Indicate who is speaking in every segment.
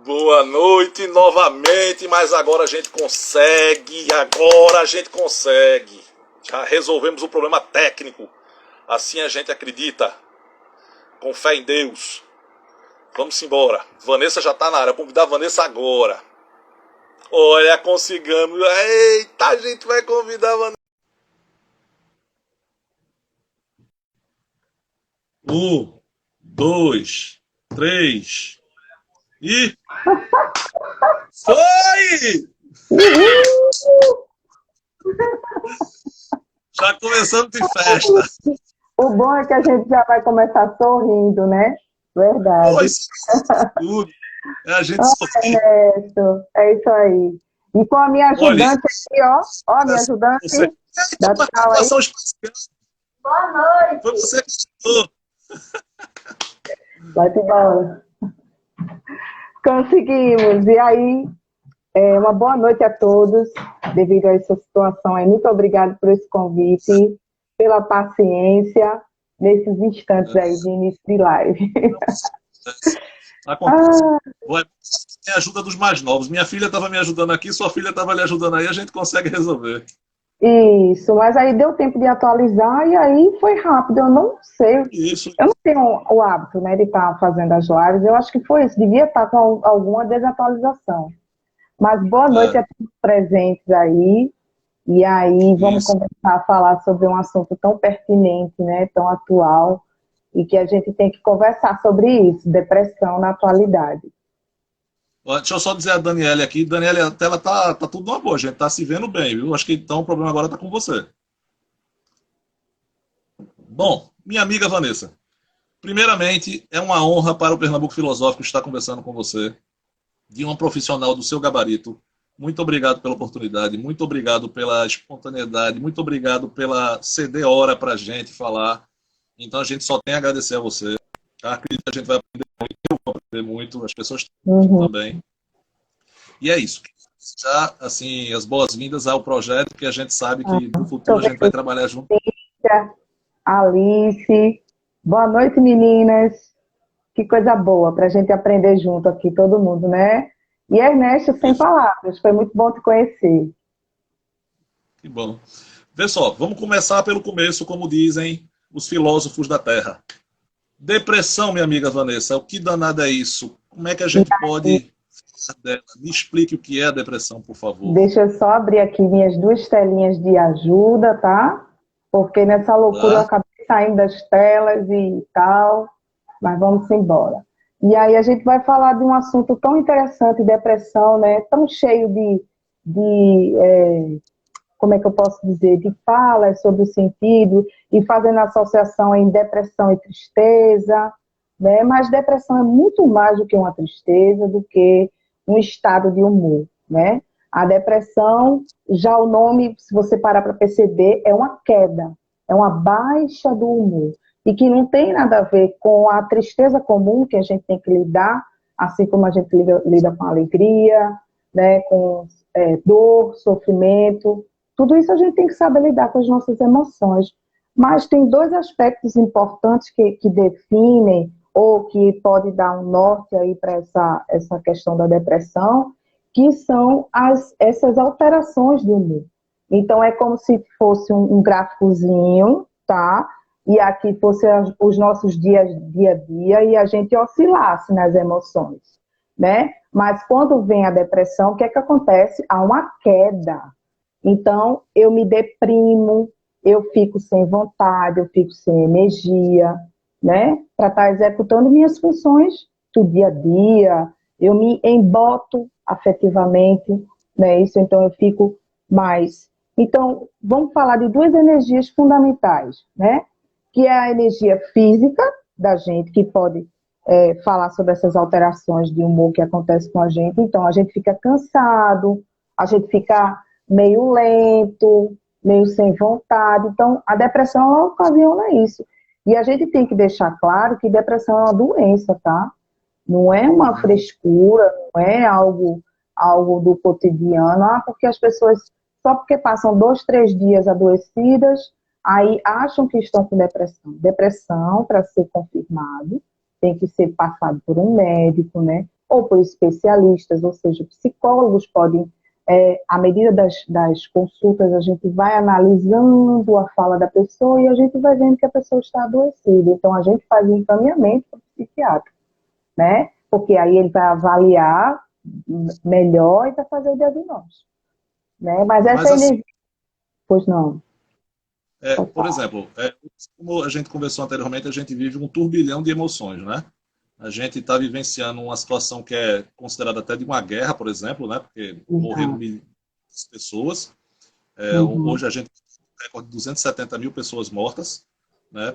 Speaker 1: Boa noite novamente, mas agora a gente consegue, Já resolvemos o problema técnico, assim a gente acredita, com fé em Deus. Vamos embora, Vanessa já tá na área, vou convidar a Vanessa agora. Olha, conseguimos, eita, a gente vai convidar a Vanessa. 1, 2, 3 e... Foi! Já começamos de festa.
Speaker 2: O bom é que a gente já vai começar sorrindo, né? Verdade.
Speaker 1: Pois, tudo. A gente sorri.
Speaker 2: Ernesto, é isso aí. E com a minha ajudante aqui, ó. Ó, a minha ajudante.
Speaker 1: Você...
Speaker 2: Dá tchau aí. Boa noite.
Speaker 1: Foi você que estudou.
Speaker 2: Vai-te embora. Conseguimos. E aí, uma boa noite a todos, devido a essa situação aí. Muito obrigado por esse convite, pela paciência, nesses instantes aí de início de live.
Speaker 1: Acontece. Tem a ajuda dos mais novos. Minha filha estava me ajudando aqui, sua filha estava lhe ajudando aí, a gente consegue resolver.
Speaker 2: Isso, mas aí deu tempo de atualizar e aí foi rápido. Eu não sei,
Speaker 1: Isso.
Speaker 2: Eu não tenho o hábito, né, de estar fazendo as lives. Eu acho que foi isso, devia estar com alguma desatualização. Mas boa noite a todos presentes aí. E aí vamos começar a falar sobre um assunto tão pertinente, né, tão atual, e que a gente tem que conversar sobre isso, depressão na atualidade.
Speaker 1: Deixa eu só dizer a Daniela aqui. Daniela, a tela tá tudo numa boa, gente. Tá se vendo bem, viu? Acho que então o problema agora tá com você. Bom, minha amiga Vanessa, primeiramente, é uma honra para o Pernambuco Filosófico estar conversando com você, de uma profissional do seu gabarito. Muito obrigado pela oportunidade, muito obrigado pela espontaneidade, muito obrigado pela ceder hora para a gente falar. Então a gente só tem a agradecer a você. Acredito que a gente vai aprender muito, eu vou aprender muito, as pessoas também. E é isso. Já, assim, as boas-vindas ao projeto, que a gente sabe que no futuro a gente vai trabalhar junto.
Speaker 2: Alice, boa noite, meninas. Que coisa boa para a gente aprender junto aqui, todo mundo, né? E Ernesto, sem palavras, foi muito bom te conhecer.
Speaker 1: Que bom. Vê só, vamos começar pelo começo, como dizem os filósofos da Terra. Depressão, minha amiga Vanessa, o que danado é isso? Como é que a gente pode falar dela? Me explique o que é a depressão, por favor.
Speaker 2: Deixa eu só abrir aqui minhas duas telinhas de ajuda, tá? Porque nessa loucura eu acabei saindo das telas e tal, mas vamos embora. E aí a gente vai falar de um assunto tão interessante, depressão, né? Tão cheio como é que eu posso dizer, de falas sobre o sentido e fazendo associação em depressão e tristeza, né? Mas depressão é muito mais do que uma tristeza, do que um estado de humor, né? A depressão, já o nome, se você parar para perceber, é uma queda, é uma baixa do humor, e que não tem nada a ver com a tristeza comum que a gente tem que lidar, assim como a gente lida com alegria, né? Com dor, sofrimento. Tudo isso a gente tem que saber lidar com as nossas emoções. Mas tem dois aspectos importantes que definem ou que pode dar um norte aí para essa questão da depressão, que são essas alterações de humor. Então, é como se fosse um gráficozinho, tá? E aqui fosse os nossos dia a dia e a gente oscilasse nas emoções, né? Mas quando vem a depressão, o que é que acontece? Há uma queda. Então, eu me deprimo, eu fico sem vontade, eu fico sem energia, né? Para estar executando minhas funções do dia a dia, eu me emboto afetivamente, né? Isso, então eu fico mais. Então, vamos falar de duas energias fundamentais, né? Que é a energia física da gente, que pode falar sobre essas alterações de humor que acontecem com a gente. Então, a gente fica cansado, a gente fica meio lento, meio sem vontade. Então, a depressão ocasiona isso. E a gente tem que deixar claro que depressão é uma doença, tá? Não é uma frescura, não é algo do cotidiano. Porque as pessoas, só porque passam 2, 3 dias adoecidas, aí acham que estão com depressão. Depressão, para ser confirmado, tem que ser passado por um médico, né? ou por especialistas, ou seja, psicólogos podem, à medida das consultas, a gente vai analisando a fala da pessoa e a gente vai vendo que a pessoa está adoecida. Então, a gente faz um encaminhamento para o psiquiatra, né? Porque aí ele vai avaliar melhor e vai fazer o diagnóstico, né? Mas essa
Speaker 1: Mas assim,
Speaker 2: energia... Pois não.
Speaker 1: por exemplo, como a gente conversou anteriormente, a gente vive um turbilhão de emoções, né? A gente está vivenciando uma situação que é considerada até de uma guerra, por exemplo, né? Porque morreram
Speaker 2: Exato.
Speaker 1: milhões de pessoas.
Speaker 2: Uhum.
Speaker 1: Hoje a gente tem recorde de 270 mil pessoas mortas, né?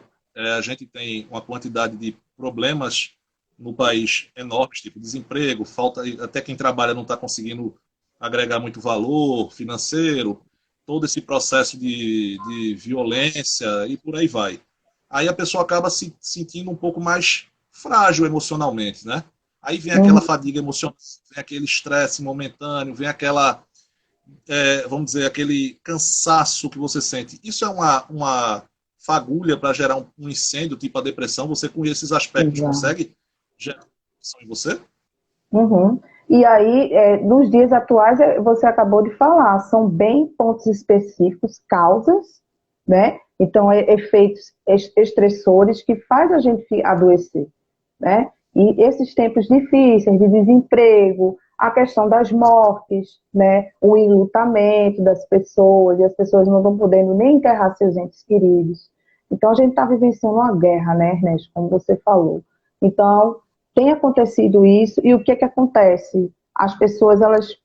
Speaker 1: A gente tem uma quantidade de problemas no país enormes, tipo desemprego, falta, até quem trabalha não está conseguindo agregar muito valor financeiro, todo esse processo de violência e por aí vai. Aí a pessoa acaba se sentindo um pouco mais frágil emocionalmente, né? Aí vem aquela
Speaker 2: Uhum.
Speaker 1: fadiga emocional, vem aquele estresse momentâneo, vem aquela, vamos dizer, aquele cansaço que você sente. Isso é uma fagulha para gerar um incêndio, tipo a depressão. Você, com esses aspectos,
Speaker 2: Exato.
Speaker 1: consegue gerar depressão em você?
Speaker 2: Uhum. E aí, nos dias atuais, você acabou de falar, são bem pontos específicos, causas, né? Então, efeitos estressores que faz a gente adoecer, né? E esses tempos difíceis de desemprego, a questão das mortes, né? O enlutamento das pessoas, e as pessoas não estão podendo nem enterrar seus entes queridos. Então, a gente está vivenciando uma guerra, né, Ernesto, como você falou. Então, tem acontecido isso, e o que acontece? As pessoas, elas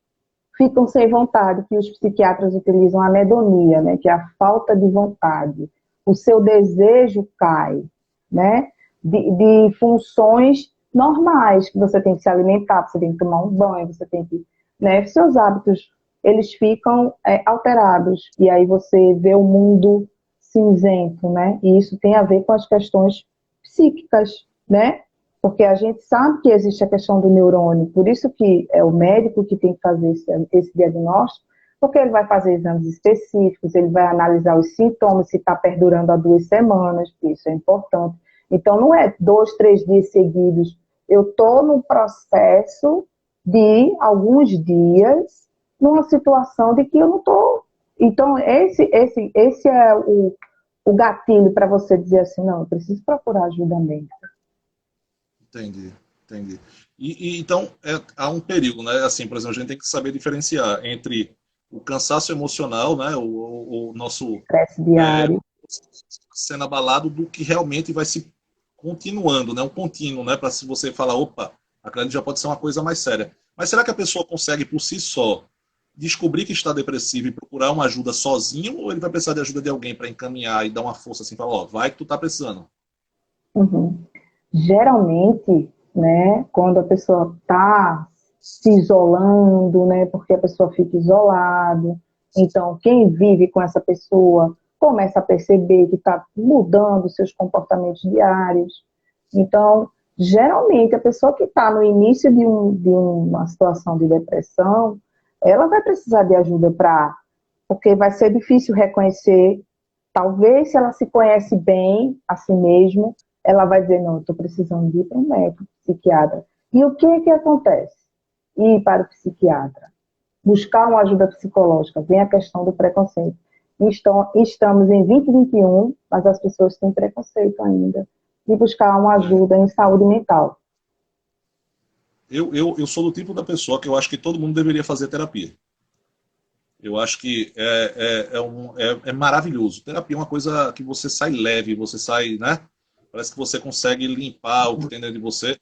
Speaker 2: ficam sem vontade, que os psiquiatras utilizam a anedonia, né, que é a falta de vontade. O seu desejo cai, né, de funções normais, que você tem que se alimentar, você tem que tomar um banho, você tem que, né, seus hábitos, eles ficam alterados, e aí você vê o mundo cinzento, né, e isso tem a ver com as questões psíquicas, né, porque a gente sabe que existe a questão do neurônio, por isso que é o médico que tem que fazer esse diagnóstico, porque ele vai fazer exames específicos, ele vai analisar os sintomas, se está perdurando há 2 semanas, isso é importante. Então, não é 2, 3 dias seguidos. Eu estou num processo de alguns dias, numa situação de que eu não estou. Então, esse é o gatilho para você dizer assim, não, eu preciso procurar ajuda médica.
Speaker 1: Entendi, entendi. Então, há um período, né? Assim, por exemplo, a gente tem que saber diferenciar entre o cansaço emocional, né? O nosso
Speaker 2: Estresse diário.
Speaker 1: sendo abalado do que realmente vai se continuando, né? Um contínuo, né? Para se você falar, opa, aquilo ali já pode ser uma coisa mais séria. Mas será que a pessoa consegue por si só descobrir que está depressivo e procurar uma ajuda sozinho, ou ele vai precisar de ajuda de alguém para encaminhar e dar uma força assim, falar, ó, vai que tu tá precisando?
Speaker 2: Uhum. Geralmente, né, quando a pessoa está se isolando, né, porque a pessoa fica isolada, então quem vive com essa pessoa começa a perceber que está mudando seus comportamentos diários. Então, geralmente, a pessoa que está no início de uma situação de depressão, ela vai precisar de ajuda porque vai ser difícil reconhecer. Talvez, se ela se conhece bem a si mesma, ela vai dizer, não, estou precisando de ir para um médico, psiquiatra. E o que acontece? Ir para o psiquiatra, buscar uma ajuda psicológica, vem a questão do preconceito. Estamos em 2021, mas as pessoas têm preconceito ainda de buscar uma
Speaker 1: É.
Speaker 2: ajuda em saúde mental.
Speaker 1: Eu sou do tipo da pessoa que eu acho que todo mundo deveria fazer terapia. Eu acho que é maravilhoso. Terapia é uma coisa que você sai leve, você sai, né? Parece que você consegue limpar o que tem dentro de você.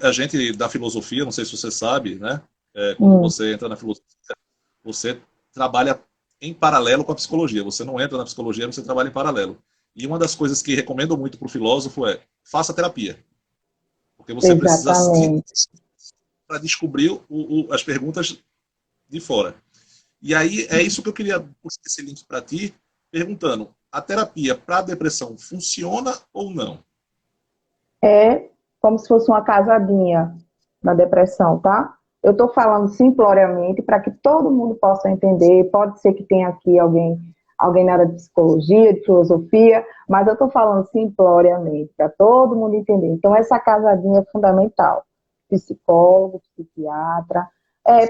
Speaker 1: A gente da filosofia, não sei se você sabe, né? Quando
Speaker 2: Hum,
Speaker 1: você entra na filosofia, você trabalha em paralelo com a psicologia. Você não entra na psicologia, você trabalha em paralelo. E uma das coisas que recomendo muito para o filósofo é faça terapia. Porque você precisa se
Speaker 2: exatamente.
Speaker 1: para descobrir as perguntas de fora. E aí é isso que eu queria puxar esse link para ti, perguntando: a terapia para depressão funciona ou não?
Speaker 2: É como se fosse uma casadinha na depressão, tá? Eu estou falando simploriamente para que todo mundo possa entender. Pode ser que tenha aqui alguém na área de psicologia, de filosofia, mas eu estou falando simploriamente para todo mundo entender. Então, essa casadinha é fundamental. psicólogo, psiquiatra,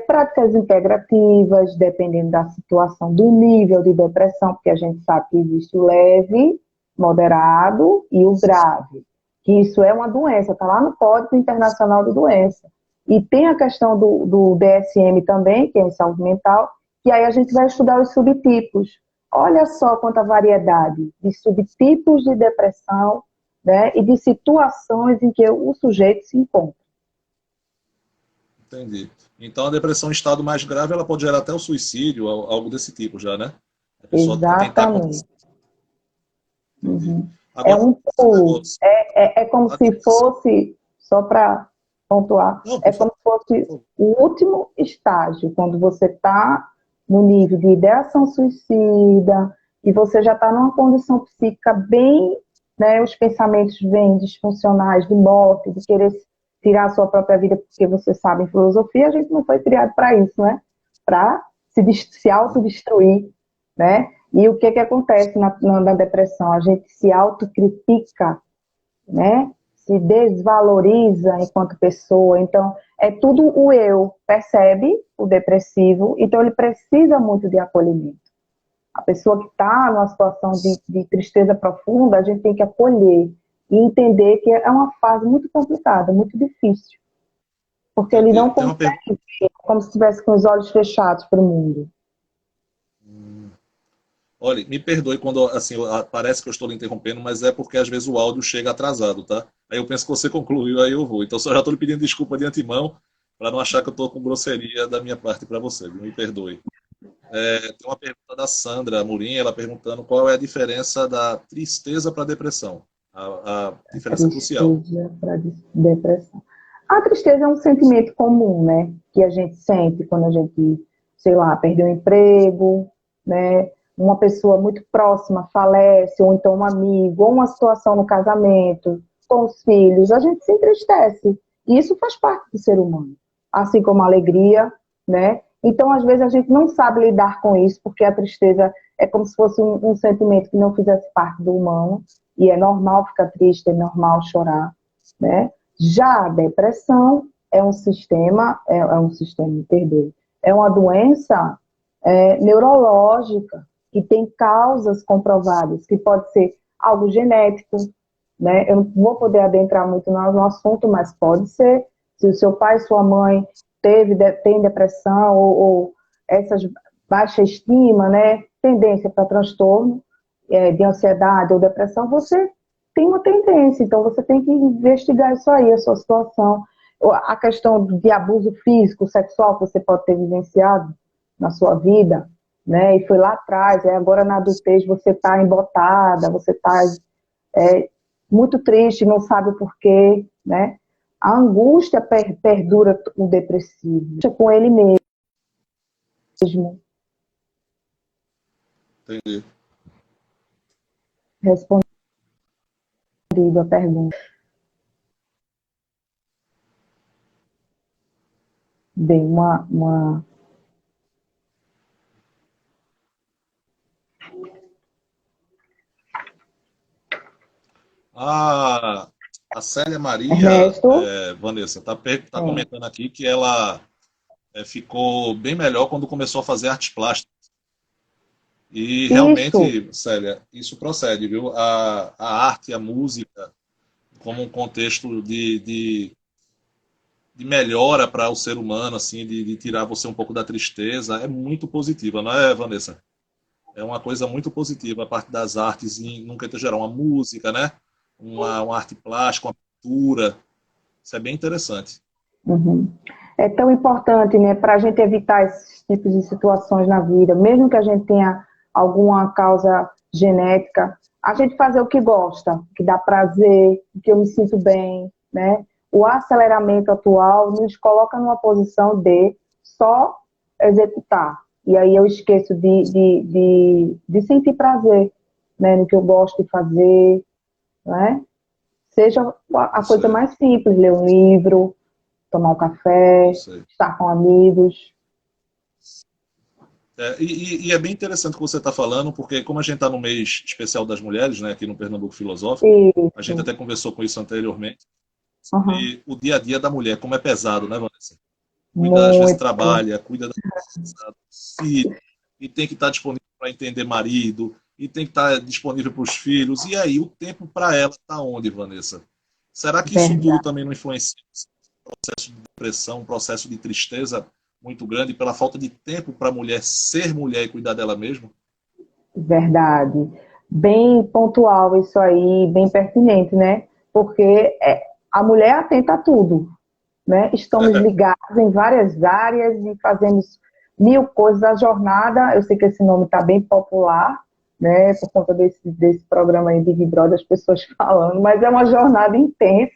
Speaker 2: práticas integrativas, dependendo da situação, do nível de depressão, porque a gente sabe que existe o leve, moderado e o grave, que isso é uma doença, está lá no Código Internacional de Doença. E tem a questão do DSM também, que é em saúde mental, e aí a gente vai estudar os subtipos. Olha só quanta variedade de subtipos de depressão, né, e de situações em que o sujeito se encontra.
Speaker 1: Entendi. Então, a depressão em estado mais grave, ela pode gerar até o suicídio, algo desse tipo já, né? A pessoa tentar
Speaker 2: Exatamente.
Speaker 1: acontecer. Entendi.
Speaker 2: Uhum. É
Speaker 1: Agora,
Speaker 2: um
Speaker 1: esse
Speaker 2: pulo.
Speaker 1: negócio.
Speaker 2: É como
Speaker 1: A
Speaker 2: se
Speaker 1: depressão.
Speaker 2: fosse, só para pontuar,
Speaker 1: Não,
Speaker 2: é
Speaker 1: por
Speaker 2: como se fosse
Speaker 1: favor.
Speaker 2: o último estágio, quando você está no nível de ideação suicida e você já está numa condição psíquica bem, né, os pensamentos vêm disfuncionais de morte, de querer tirar a sua própria vida, porque você sabe, em filosofia, a gente não foi criado para isso, né? Para se autodestruir, né? E o que acontece na depressão? A gente se autocritica, né? Se desvaloriza enquanto pessoa. Então, é tudo o eu, percebe o depressivo, então ele precisa muito de acolhimento. A pessoa que está numa situação de tristeza profunda, a gente tem que acolher e entender que é uma fase muito complicada, muito difícil, porque ele
Speaker 1: Entendi.
Speaker 2: não
Speaker 1: Tem uma
Speaker 2: consegue
Speaker 1: pergunta.
Speaker 2: ver, como se estivesse com os olhos fechados para o mundo.
Speaker 1: Olha, me perdoe quando assim, parece que eu estou lhe interrompendo, mas é porque às vezes o áudio chega atrasado, tá? Aí eu penso que você concluiu, aí eu vou. Então só já estou lhe pedindo desculpa de antemão, para não achar que eu estou com grosseria da minha parte para você, viu? Me perdoe. Tem uma pergunta da Sandra Amorim, ela perguntando qual é a diferença da tristeza para a depressão. A diferença crucial.
Speaker 2: Tristeza para depressão. A tristeza é um sentimento comum, né? Que a gente sente quando a gente, sei lá, perdeu o emprego, né? Uma pessoa muito próxima falece, ou então um amigo, ou uma situação no casamento, com os filhos, a gente se entristece. E isso faz parte do ser humano. Assim como a alegria, né? Então, às vezes, a gente não sabe lidar com isso, porque a tristeza é como se fosse um sentimento que não fizesse parte do humano. E é normal ficar triste, é normal chorar, né? Já a depressão me perdoe, é uma doença neurológica que tem causas comprovadas, que pode ser algo genético, né? Eu não vou poder adentrar muito no assunto, mas pode ser, se o seu pai, sua mãe tem depressão ou essas baixa estima, né? Tendência para transtorno, de ansiedade ou depressão, você tem uma tendência, então você tem que investigar isso aí, a sua situação. A questão de abuso físico, sexual que você pode ter vivenciado na sua vida, né? E foi lá atrás, agora na adultez você está embotada, você está muito triste, não sabe o porquê, né? A angústia perdura o depressivo, com ele mesmo.
Speaker 1: Entendi.
Speaker 2: Respondido a pergunta. Bem,
Speaker 1: A, a Célia Maria,
Speaker 2: Ernesto,
Speaker 1: Vanessa, tá comentando aqui que ela ficou bem melhor quando começou a fazer artes plásticas. E
Speaker 2: isso.
Speaker 1: realmente, Célia, isso procede, viu? A arte, a música, como um contexto de melhora para o ser humano, assim, de tirar você um pouco da tristeza, é muito positiva, não é, Vanessa? É uma coisa muito positiva a parte das artes, num contexto geral, uma música, né? Uma arte plástica, uma pintura. Isso é bem interessante.
Speaker 2: Uhum. É tão importante, né, para a gente evitar esses tipos de situações na vida, mesmo que a gente tenha alguma causa genética, a gente fazer o que gosta, que dá prazer, que eu me sinto bem, né? O aceleramento atual nos coloca numa posição de só executar. E aí eu esqueço de sentir prazer, né, no que eu gosto de fazer, né? Seja a
Speaker 1: Isso
Speaker 2: coisa
Speaker 1: aí,
Speaker 2: mais simples, ler um livro, tomar um café,
Speaker 1: isso aí.
Speaker 2: estar com amigos.
Speaker 1: E é bem interessante o que você está falando, porque como a gente está no mês especial das mulheres, né, aqui no Pernambuco Filosófico, a gente
Speaker 2: Isso.
Speaker 1: até conversou com isso anteriormente.
Speaker 2: Uhum.
Speaker 1: sobre o dia a dia da mulher, como é pesado, né, Vanessa? Cuida, às vezes
Speaker 2: Muito.
Speaker 1: trabalha, cuida da casa, do filho, e tem que estar disponível para entender marido, e tem que estar disponível para os filhos. E aí, o tempo para ela está onde, Vanessa? Será que isso tudo
Speaker 2: Verdade.
Speaker 1: também não influencia um processo de depressão, um processo de tristeza muito grande pela falta de tempo para a mulher ser mulher e cuidar dela mesma?
Speaker 2: Verdade. Bem pontual isso aí, bem pertinente, né? Porque a mulher atenta a tudo, né? Estamos ligados em várias áreas e fazemos mil coisas. A jornada, eu sei que esse nome está bem popular, né? Por conta desse programa aí Big Brother, as pessoas falando, mas é uma jornada intensa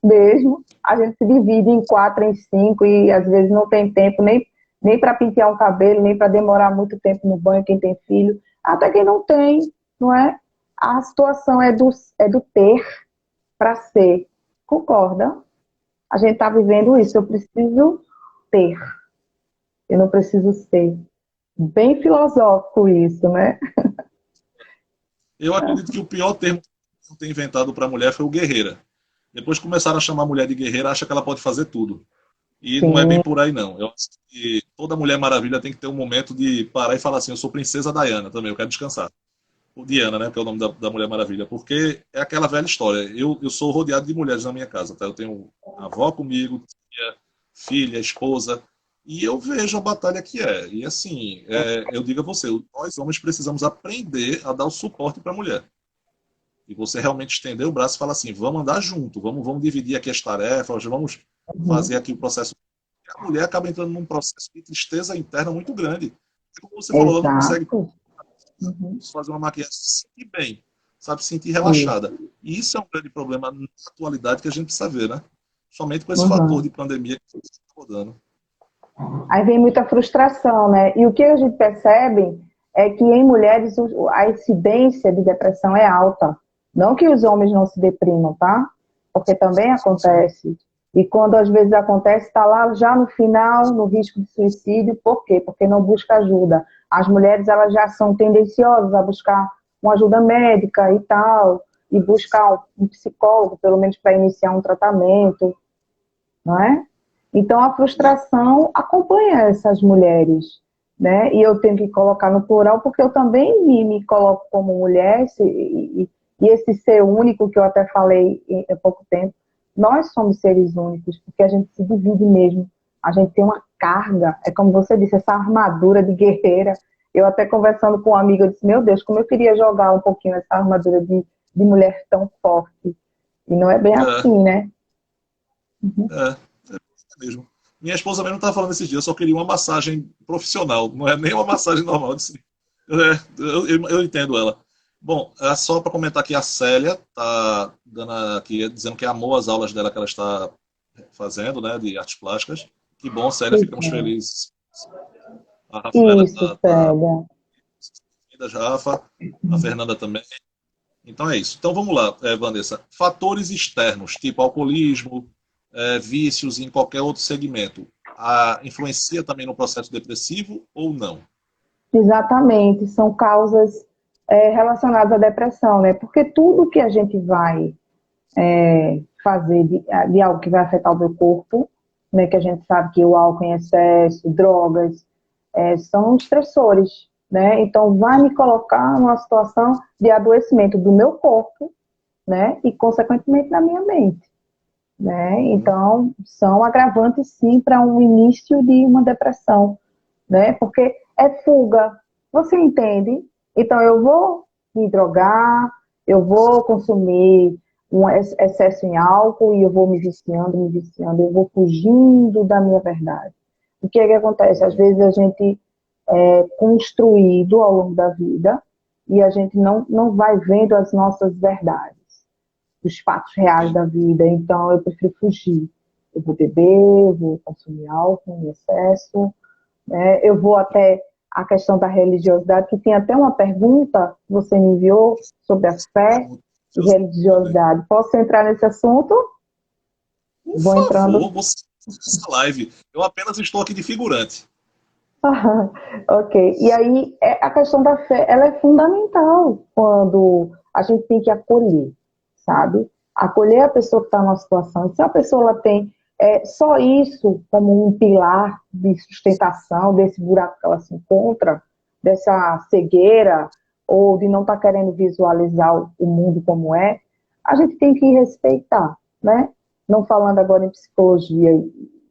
Speaker 2: mesmo. A gente se divide em quatro, em cinco e às vezes não tem tempo nem para pentear um cabelo, nem para demorar muito tempo no banho, quem tem filho, até quem não tem, não é? A situação é do ter para ser. Concorda? A gente está vivendo isso. Eu preciso ter, eu não preciso ser. Bem filosófico isso, né?
Speaker 1: Eu acredito que o pior termo que tem inventado para a mulher foi o guerreira. Depois começaram a chamar a mulher de guerreira, acha que ela pode fazer tudo. E não é bem
Speaker 2: Sim,
Speaker 1: por aí, não. Eu acho que toda Mulher Maravilha tem que ter um momento de parar e falar assim: eu sou Princesa Diana também, eu quero descansar. O Diana, né? Que é o nome da Mulher Maravilha. Porque é aquela velha história. Eu sou rodeado de mulheres na minha casa, tá? Eu tenho avó comigo, tia, filha, esposa. E eu vejo a batalha que é. E assim, eu digo a você: nós homens precisamos aprender a dar o suporte para a mulher. E você realmente estender o braço e falar assim: vamos andar junto, vamos dividir aqui as tarefas, vamos
Speaker 2: uhum,
Speaker 1: fazer aqui o processo. A mulher acaba entrando num processo de tristeza interna muito grande. Como você falou, ela não consegue
Speaker 2: exato. Uhum,
Speaker 1: fazer uma maquiagem se sentir bem, sabe, se sentir relaxada.
Speaker 2: isso.
Speaker 1: E isso é um grande problema na atualidade que a gente precisa ver, né? Somente com esse fator
Speaker 2: Uhum.
Speaker 1: de pandemia que está rodando.
Speaker 2: Aí vem muita frustração, né? E o que a gente percebe é que em mulheres a incidência de depressão é alta. Não que os homens não se deprimam, tá? Porque também
Speaker 1: Sim.
Speaker 2: acontece. E quando às vezes acontece, está lá já no final, no risco de suicídio. Por quê? Porque não busca ajuda. As mulheres elas já são tendenciosas a buscar uma ajuda médica e tal, e buscar um psicólogo, pelo menos para iniciar um tratamento, não é? Então, a
Speaker 1: É,
Speaker 2: frustração acompanha essas mulheres, né? E eu tenho que colocar no plural, porque eu também me coloco como mulher, e esse ser único que eu até falei há pouco tempo, nós somos seres únicos, porque a gente se divide mesmo. A gente tem uma carga, é como você disse, essa armadura de guerreira. Eu até conversando com um amigo, eu disse, meu Deus, como eu queria jogar um pouquinho essa armadura de mulher tão forte. E não é bem
Speaker 1: é,
Speaker 2: assim, né? Uhum.
Speaker 1: é mesmo. Minha esposa mesmo estava falando esses dias, eu só queria uma massagem profissional, não é nem uma massagem normal. Eu, disse, eu entendo ela. Bom, é só para comentar que a Célia está dando aqui, dizendo que amou as aulas dela que ela está fazendo, né, de artes plásticas. Que bom, Célia,
Speaker 2: Que
Speaker 1: ficamos
Speaker 2: bom.
Speaker 1: felizes. A Rafaela
Speaker 2: Isso,
Speaker 1: está
Speaker 2: Célia.
Speaker 1: da Rafa, a Fernanda também. Então é isso. Então vamos lá, Vanessa. Fatores externos, tipo alcoolismo, vícios em qualquer outro segmento, influencia também no processo depressivo ou não?
Speaker 2: Exatamente, são causas relacionadas à depressão, né? Porque tudo que a gente vai fazer de algo que vai afetar o meu corpo, né? Que a gente sabe que o álcool em excesso, drogas, são estressores, né? Então vai me colocar numa situação de adoecimento do meu corpo, né? E consequentemente da minha mente, né?
Speaker 1: Uhum.
Speaker 2: Então são agravantes sim para um início de uma depressão, né? Porque é fuga. Você entende? Então eu vou me drogar, eu vou consumir um excesso em álcool e eu vou me viciando, eu vou fugindo da minha verdade. O que é que acontece? Às
Speaker 1: Uhum.
Speaker 2: vezes a gente é construído ao longo da vida e a gente não vai vendo as nossas verdades, os fatos reais
Speaker 1: Entendo.
Speaker 2: da vida. Então eu prefiro fugir. Eu vou beber, eu vou consumir álcool em excesso, né? Eu vou até a questão da religiosidade, que tem até uma pergunta que você me enviou sobre a
Speaker 1: É
Speaker 2: fé
Speaker 1: muito
Speaker 2: e
Speaker 1: curioso também.
Speaker 2: religiosidade. Posso entrar nesse assunto?
Speaker 1: Por
Speaker 2: Vou entrando.
Speaker 1: favor, você essa live. Eu apenas estou aqui de figurante.
Speaker 2: Ok. E aí, a questão da fé, ela é fundamental quando a gente tem que acolher, sabe? acolher a pessoa que está numa situação. Se a pessoa ela tem só isso como um pilar de sustentação desse buraco que ela se encontra, dessa cegueira, ou de não estar querendo visualizar o mundo como é, a gente tem que respeitar, né? Não falando agora em psicologia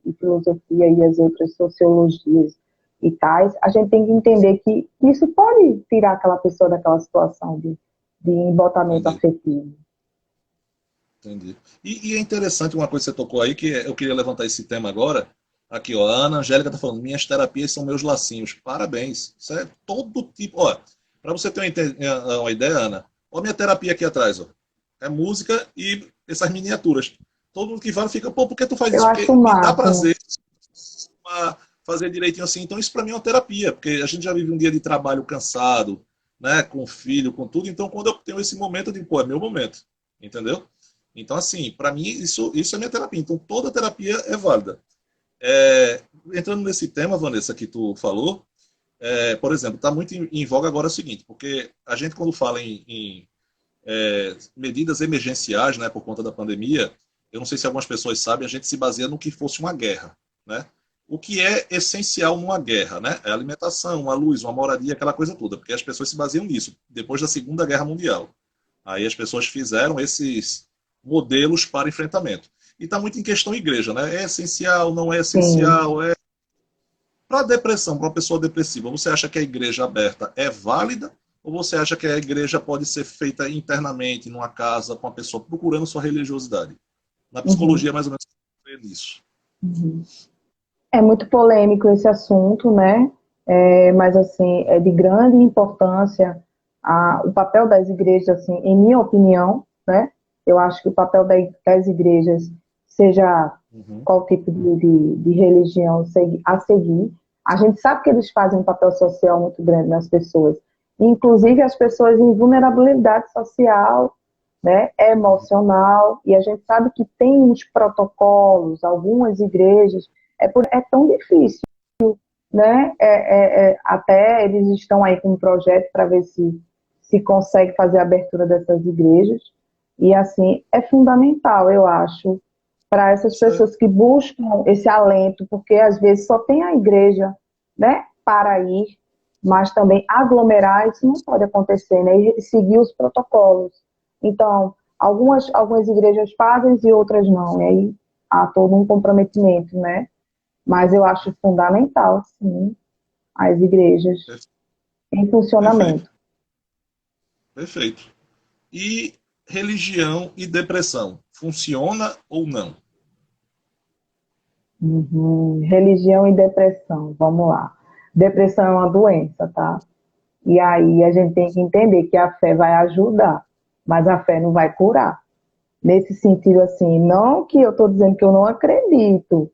Speaker 2: e filosofia e as outras sociologias e tais, a gente tem que entender que isso pode tirar aquela pessoa daquela situação de embotamento
Speaker 1: Entendi.
Speaker 2: afetivo.
Speaker 1: Entendi. E é interessante uma coisa que você tocou aí, que eu queria levantar esse tema agora. Aqui, ó, a Ana Angélica está falando, minhas terapias são meus lacinhos. Parabéns. Isso é todo tipo. Ó, para você ter uma ideia, Ana, ó, minha terapia aqui atrás, ó. É música e essas miniaturas. Todo mundo que vai fica, pô, por que tu faz
Speaker 2: Eu
Speaker 1: isso?
Speaker 2: acho
Speaker 1: Porque
Speaker 2: o
Speaker 1: me dá
Speaker 2: máximo.
Speaker 1: prazer fazer direitinho assim. Então, isso para mim é uma terapia, porque a gente já vive um dia de trabalho cansado, né, com filho, com tudo. Então, quando eu tenho esse momento, eu digo, pô, é meu momento. Entendeu? Então, assim, para mim, isso é minha terapia. Então, toda terapia é válida. Entrando nesse tema, Vanessa, que tu falou, por exemplo, está muito em voga agora o seguinte, porque a gente, quando fala em medidas emergenciais, né, por conta da pandemia, eu não sei se algumas pessoas sabem, a gente se baseia no que fosse uma guerra, né? O que é essencial numa guerra, né? É a alimentação, uma luz, uma moradia, aquela coisa toda, porque as pessoas se baseiam nisso, depois da Segunda Guerra Mundial. Aí as pessoas fizeram esses modelos para enfrentamento. E está muito em questão igreja, né? É essencial, não é
Speaker 2: Sim.
Speaker 1: essencial? Para a depressão, para uma pessoa depressiva, você acha que a igreja aberta é válida? Ou você acha que a igreja pode ser feita internamente, numa casa, com a pessoa procurando sua religiosidade? Na
Speaker 2: Uhum.
Speaker 1: psicologia, mais ou menos, você vê nisso.
Speaker 2: Uhum. É muito polêmico esse assunto, né? Mas, assim, é de grande importância o papel das igrejas, assim, em minha opinião, né? Eu acho que o papel das igrejas, seja
Speaker 1: Uhum.
Speaker 2: qual tipo de religião a seguir, a gente sabe que eles fazem um papel social muito grande nas pessoas, inclusive as pessoas em vulnerabilidade social, né,
Speaker 1: Uhum.
Speaker 2: emocional, e a gente sabe que tem uns protocolos, algumas igrejas, é tão difícil, né? Até eles estão aí com um projeto para ver se consegue fazer a abertura dessas igrejas. E assim, é fundamental, eu acho, para essas
Speaker 1: Certo.
Speaker 2: pessoas que buscam esse alento, porque às vezes só tem a igreja, né, para ir, mas também aglomerar, isso não pode acontecer, né? E seguir os protocolos. Então, algumas igrejas fazem e outras não, e aí há todo um comprometimento, né? Mas eu acho fundamental, sim, as igrejas em
Speaker 1: Perfeito.
Speaker 2: funcionamento.
Speaker 1: Perfeito. E religião e depressão, funciona ou não?
Speaker 2: Uhum. Religião e depressão, vamos lá. Depressão é uma doença, tá? E aí a gente tem que entender que a fé vai ajudar, mas a fé não vai curar. Nesse sentido, assim, não que eu estou dizendo que eu não acredito.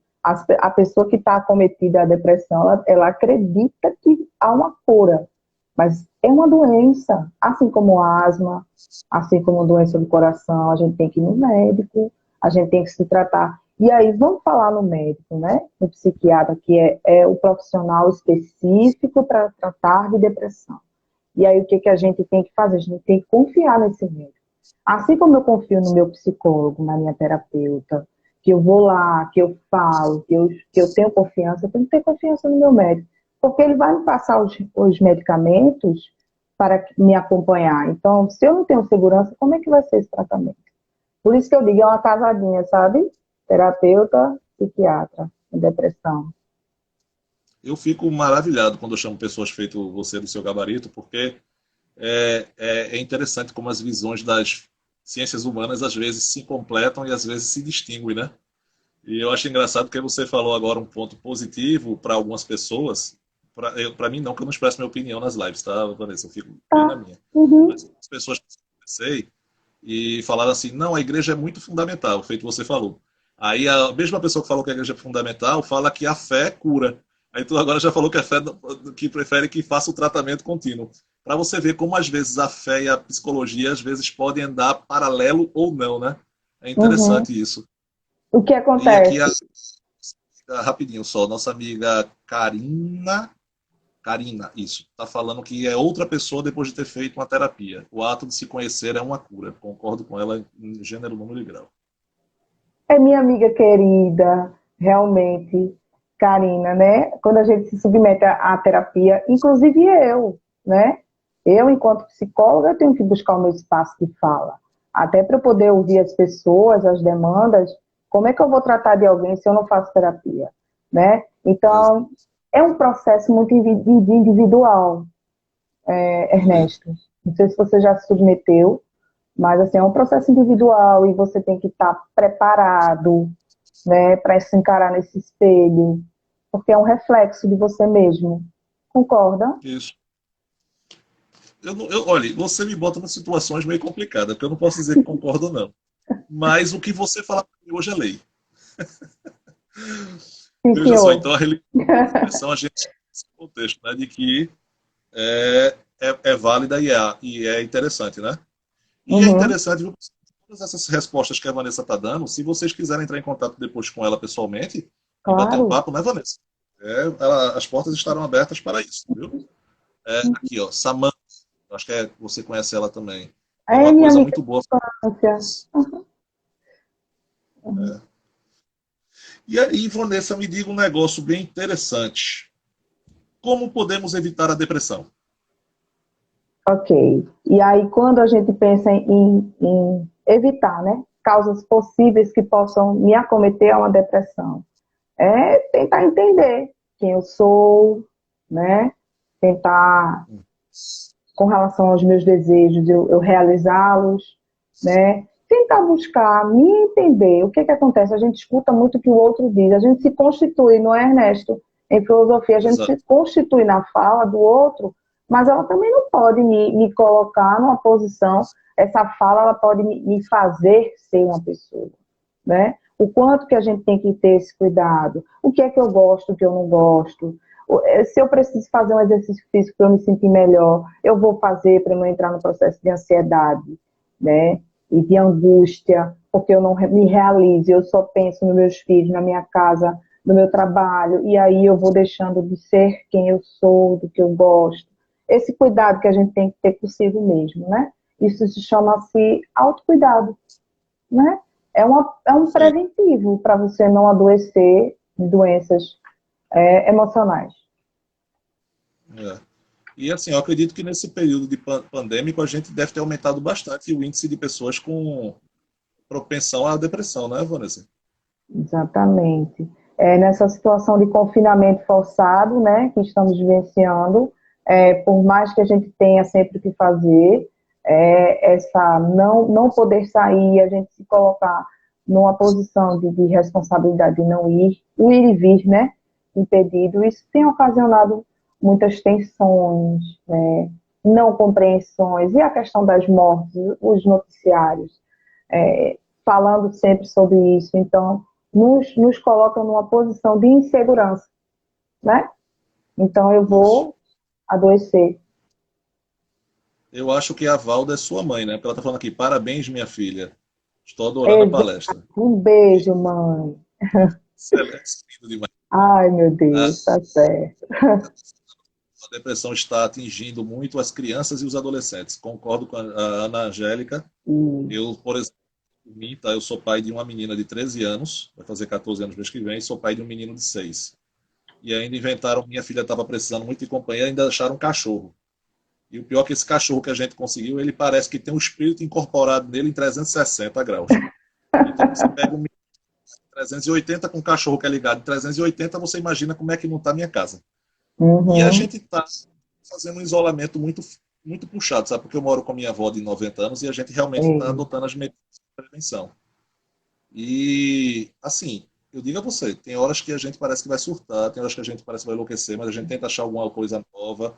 Speaker 2: A pessoa que está acometida à depressão, ela acredita que há uma cura, mas é uma doença, assim como asma, assim como doença do coração, a gente tem que ir no médico, a gente tem que se tratar. E aí, vamos falar no médico, né? No psiquiatra, que é o profissional específico para tratar de depressão. E aí, o que a gente tem que fazer? A gente tem que confiar nesse médico. Assim como eu confio no meu psicólogo, na minha terapeuta, que eu vou lá, que eu falo, que eu tenho confiança, eu tenho que ter confiança no meu médico. Porque ele vai me passar os medicamentos para me acompanhar. Então, se eu não tenho segurança, como é que vai ser esse tratamento? Por isso que eu digo, é uma casadinha, sabe? Terapeuta, psiquiatra, em depressão.
Speaker 1: Eu fico maravilhado quando eu chamo pessoas feito você do seu gabarito, porque é interessante como as visões das ciências humanas às vezes se completam e às vezes se distinguem, né? E eu acho engraçado que você falou agora um ponto positivo para algumas pessoas. Para mim, não, que eu não expresso minha opinião nas lives, tá, Vanessa? Eu fico bem na
Speaker 2: Tá.
Speaker 1: minha.
Speaker 2: Uhum.
Speaker 1: Mas as pessoas que eu conversei e falaram assim: não, a igreja é muito fundamental, feito você falou. Aí a mesma pessoa que falou que a igreja é fundamental fala que a fé cura. Aí tu agora já falou que a fé que prefere que faça o tratamento contínuo. Para você ver como às vezes a fé e a psicologia às vezes podem andar paralelo ou não, né? É
Speaker 2: Uhum.
Speaker 1: interessante isso.
Speaker 2: O que
Speaker 1: E aqui
Speaker 2: acontece?
Speaker 1: rapidinho só, nossa amiga Karina, Karina, isso. Está falando que é outra pessoa depois de ter feito uma terapia. O ato de se conhecer é uma cura. Concordo com ela em gênero, número e grau.
Speaker 2: É minha amiga querida, realmente, Karina, né? Quando a gente se submete à terapia, inclusive eu, né? Eu, enquanto psicóloga, eu tenho que buscar o meu espaço de fala. Até para eu poder ouvir as pessoas, as demandas, como é que eu vou tratar de alguém se eu não faço terapia, né? Então, é um processo muito individual, Ernesto. Não sei se você já se submeteu, mas assim, é um processo individual e você tem que estar preparado, né, para se encarar nesse espelho, porque é um reflexo de você mesmo. Concorda?
Speaker 1: Isso. Olha, você me bota em situações meio complicadas, porque eu não posso dizer que concordo ou não. Mas o que você fala para mim hoje é lei.
Speaker 2: Sim,
Speaker 1: Veja só,
Speaker 2: senhor.
Speaker 1: então a religião a gente esse contexto, né, de que é válida e é interessante, né? E é
Speaker 2: Uhum,
Speaker 1: interessante, viu, todas essas respostas que a Vanessa está dando, se vocês quiserem entrar em contato depois com ela pessoalmente e bater um
Speaker 2: claro.
Speaker 1: papo, né, Vanessa? As portas estarão abertas para isso, viu? Aqui, ó, Samantha, acho que você conhece ela também. É
Speaker 2: É
Speaker 1: uma
Speaker 2: minha
Speaker 1: coisa
Speaker 2: amiga
Speaker 1: muito boa.
Speaker 2: de infância. Uhum.
Speaker 1: E aí, Vanessa, me diga um negócio bem interessante. Como podemos evitar a depressão?
Speaker 2: Ok. E aí, quando a gente pensa em evitar, né, causas possíveis que possam me acometer a uma depressão, é tentar entender quem eu sou, né? Tentar, com relação aos meus desejos, eu realizá-los, né? Tentar buscar, me entender. O que acontece? A gente escuta muito o que o outro diz. A gente se constitui, não é, Ernesto? Em filosofia, a gente se
Speaker 1: Exato.
Speaker 2: constitui na fala do outro, mas ela também não pode me colocar numa posição, essa fala ela pode me fazer ser uma pessoa, né? O quanto que a gente tem que ter esse cuidado. O que é que eu gosto, o que eu não gosto. Se eu preciso fazer um exercício físico para eu me sentir melhor, eu vou fazer para não entrar no processo de ansiedade, né? E de angústia, porque eu não me realizo, eu só penso nos meus filhos, na minha casa, no meu trabalho, e aí eu vou deixando de ser quem eu sou, do que eu gosto. Esse cuidado que a gente tem que ter consigo mesmo, né? Isso se chama-se autocuidado, né? É um
Speaker 1: Sim.
Speaker 2: preventivo para você não adoecer de doenças emocionais.
Speaker 1: É. E assim, eu acredito que nesse período de pandêmico a gente deve ter aumentado bastante o índice de pessoas com propensão à depressão, né, Vanessa?
Speaker 2: Exatamente. Nessa situação de confinamento forçado, né, que estamos vivenciando, por mais que a gente tenha sempre o que fazer, essa não poder sair, a gente se colocar numa posição de responsabilidade de não ir, o ir e vir, né, impedido, isso tem ocasionado muitas tensões, né, não compreensões, e a questão das mortes, os noticiários, falando sempre sobre isso, então nos colocam numa posição de insegurança, né? Então eu
Speaker 1: Isso.
Speaker 2: vou adoecer.
Speaker 1: Eu acho que a Valda é sua mãe, né? Porque ela está falando aqui, parabéns, minha filha. Estou adorando a
Speaker 2: Exato.
Speaker 1: palestra.
Speaker 2: Um beijo, mãe.
Speaker 1: Excelente, lindo demais.
Speaker 2: Ai, meu
Speaker 1: A
Speaker 2: Deus, tá certo.
Speaker 1: a depressão está atingindo muito as crianças e os adolescentes. Concordo com a Ana Angélica. Eu, por exemplo, mim, tá? Eu sou pai de uma menina de 13 anos, vai fazer 14 anos mês que vem, e sou pai de um menino de 6. E ainda inventaram, minha filha estava precisando muito de companhia, ainda acharam um cachorro. E o pior é que esse cachorro que a gente conseguiu, ele parece que tem um espírito incorporado nele em 360 graus. Então você pega um 380 com um cachorro que é ligado em 380, você imagina como é que não está a minha casa. E a
Speaker 2: Uhum.
Speaker 1: gente está fazendo um isolamento muito puxado, sabe? Porque eu moro com a minha avó de 90 anos e a gente realmente está
Speaker 2: É,
Speaker 1: adotando as medidas de prevenção. E, assim, eu digo a você, tem horas que a gente parece que vai surtar, tem horas que a gente parece que vai enlouquecer, mas a gente tenta achar alguma coisa nova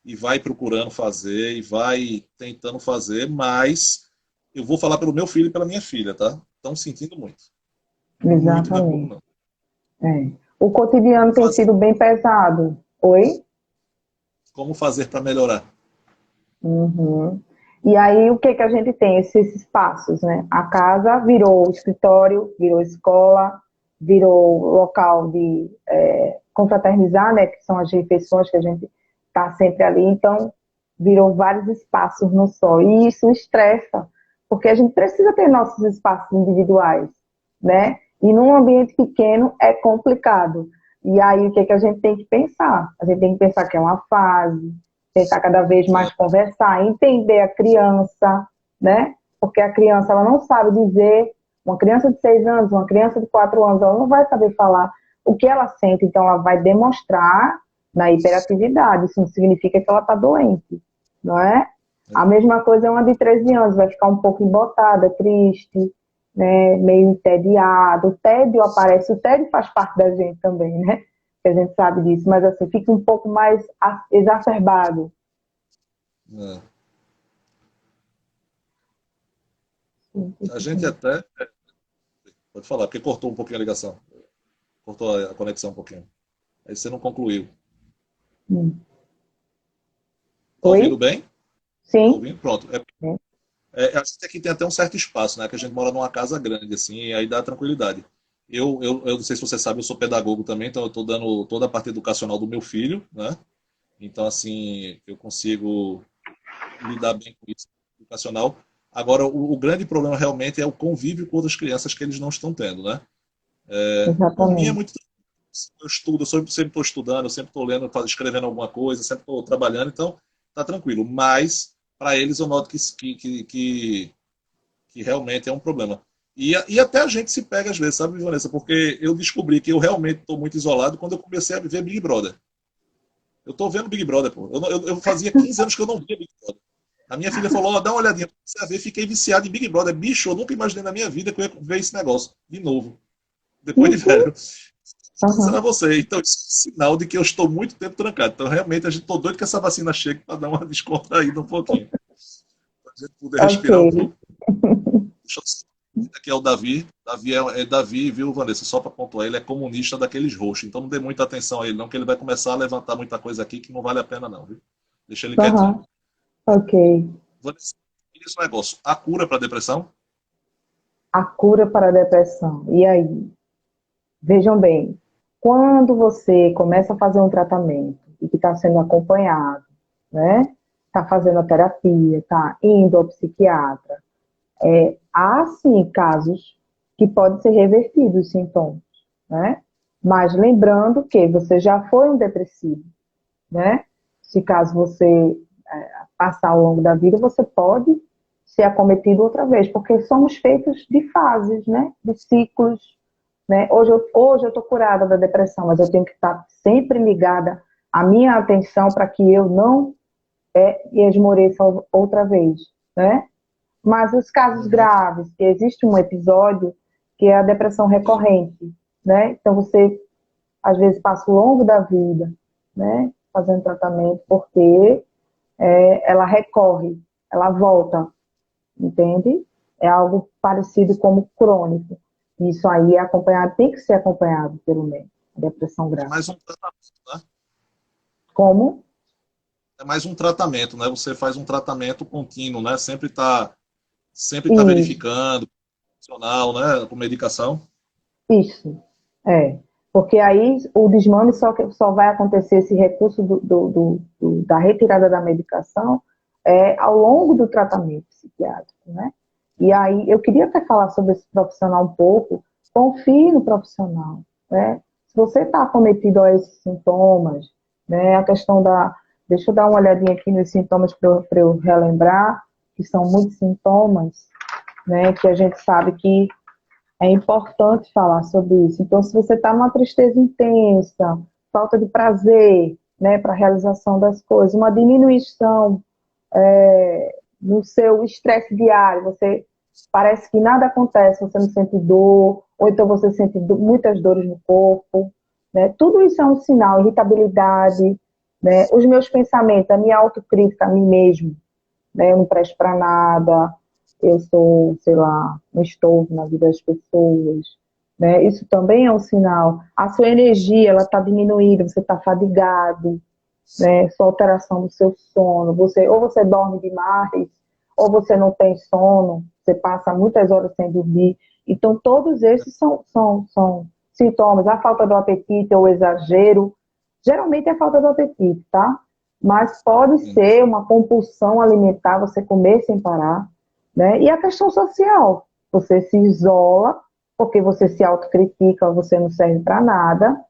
Speaker 1: e vai procurando fazer e vai tentando fazer, mas eu vou falar pelo meu filho e pela minha filha, tá? Estão sentindo muito. Muito, não é pouco
Speaker 2: exatamente.
Speaker 1: não.
Speaker 2: O cotidiano
Speaker 1: Como
Speaker 2: tem
Speaker 1: fazer,
Speaker 2: sido bem pesado. Oi?
Speaker 1: como fazer para melhorar?
Speaker 2: Uhum. E aí, o que que a gente tem? Esses espaços, né? A casa virou escritório, virou escola, virou local de confraternizar, né? Que são as refeições que a gente estar sempre ali, então virou vários espaços no só. E isso estressa, porque a gente precisa ter nossos espaços individuais, né? E num ambiente pequeno é complicado. E aí o que é que a gente tem que pensar? A gente tem que pensar que é uma fase, tentar cada vez
Speaker 1: Sim.
Speaker 2: mais conversar, entender a criança, né? Porque a criança, ela não sabe dizer, uma criança de 6 anos, uma criança de 4 anos, ela não vai saber falar o que ela sente, então ela vai demonstrar na hiperatividade. Isso não significa que ela está doente, não é? A mesma coisa é uma de 13 anos, vai ficar um pouco embotada, triste, né, meio entediado. O tédio aparece, o tédio faz parte da gente também, né? Que a gente sabe disso, mas assim, fica um pouco mais exacerbado.
Speaker 1: É. A gente até. Pode falar, porque cortou um pouquinho a ligação. Cortou a conexão um pouquinho. Aí você não concluiu.
Speaker 2: Hum.
Speaker 1: Tá ouvindo
Speaker 2: Oi?
Speaker 1: bem? Tá
Speaker 2: Sim?
Speaker 1: ouvindo? Pronto. A gente aqui tem até um certo espaço, né? Que a gente mora numa casa grande, assim, e aí dá tranquilidade. Eu não sei se você sabe, eu sou pedagogo também, então eu estou dando toda a parte educacional do meu filho, né? Então, assim, eu consigo lidar bem com isso, educacional. Agora, o grande problema realmente é o convívio com outras crianças que eles não estão tendo, né? Por mim é
Speaker 2: Exatamente.
Speaker 1: muito. Eu estudo, eu sempre estou estudando, eu sempre estou lendo, escrevendo alguma coisa, sempre estou trabalhando, então tá tranquilo. Mas, para eles, eu noto que realmente é um problema. E até a gente se pega às vezes, sabe, Vanessa? Porque eu descobri que eu realmente estou muito isolado quando eu comecei a ver Big Brother. Eu estou vendo Big Brother, pô. Eu fazia 15 anos que eu não via Big Brother. A minha filha falou, ó, dá uma olhadinha. Comecei a ver, fiquei viciado em Big Brother. Bicho, eu nunca imaginei na minha vida que eu ia ver esse negócio de novo, depois de velho. Dizendo a
Speaker 2: Uhum.
Speaker 1: você. Então, isso é um sinal de que eu estou muito tempo trancado. Então, realmente, a gente tô doido que essa vacina chegue para dar uma descontraída um pouquinho. Para a gente poder
Speaker 2: Ok.
Speaker 1: respirar um pouco. Deixa eu só- Aqui é o Davi. É Davi, viu, Vanessa? Só para pontuar, ele é comunista daqueles roxos. Então, não dê muita atenção a ele, não, que ele vai começar a levantar muita coisa aqui que não vale a pena, não, viu? Deixa ele quietinho.
Speaker 2: Uhum. Ok.
Speaker 1: Vanessa, e esse negócio, a cura para a depressão?
Speaker 2: A cura para a depressão. E aí? Vejam bem, quando você começa a fazer um tratamento e que está sendo acompanhado, né? Está fazendo a terapia, está indo ao psiquiatra, há sim casos que podem ser revertidos os sintomas, né? Mas lembrando que você já foi um depressivo, né? Se caso você passar ao longo da vida, você pode ser acometido outra vez, porque somos feitos de fases, né? De ciclos, né? Hoje eu estou curada da depressão, mas eu tenho que estar sempre ligada a minha atenção para que eu não esmoreça outra vez, né? Mas os casos
Speaker 1: Uhum.
Speaker 2: graves, que existe um episódio que é a depressão
Speaker 1: Sim.
Speaker 2: recorrente, né? Então você às vezes passa o longo da vida, né? Fazendo tratamento, porque ela recorre, ela volta, entende? É algo parecido como crônico. Isso aí é acompanhado, tem que ser acompanhado pelo médico, a depressão
Speaker 1: É
Speaker 2: grave.
Speaker 1: mais um tratamento, né?
Speaker 2: Como?
Speaker 1: É mais um tratamento, né? Você faz um tratamento contínuo, né? Sempre tá
Speaker 2: Isso,
Speaker 1: verificando, funcional, né? Com medicação.
Speaker 2: isso. É. Porque aí o desmame só vai acontecer esse recurso da retirada da medicação ao longo do tratamento psiquiátrico, né? E aí eu queria até falar sobre esse profissional um pouco. Confie no profissional, né? Se você está acometido a esses sintomas, né? A questão da. Deixa eu dar uma olhadinha aqui nos sintomas para eu relembrar, que são muitos sintomas, né? Que a gente sabe que é importante falar sobre isso. Então, se você está numa tristeza intensa, falta de prazer, né, para a realização das coisas, uma diminuição no seu estresse diário, você parece que nada acontece, você não sente dor, ou então você sente muitas dores no corpo, né? Tudo isso é um sinal, irritabilidade, né? Os meus pensamentos, a minha autocrítica a mim mesmo, né? Eu não presto para nada, eu sou, sei lá, um estorvo na vida das pessoas, né? Isso também é um sinal. A sua energia, ela está diminuída, você está fadigado, né? Sua alteração do seu sono, ou você dorme demais, ou você não tem sono, você passa muitas horas sem dormir. Então, todos esses são sintomas. A falta do apetite ou o exagero, geralmente é a falta do apetite, tá? mas pode ser uma compulsão alimentar, você comer sem parar, né? E a questão social, você se isola, porque você se autocritica, você não serve para nada,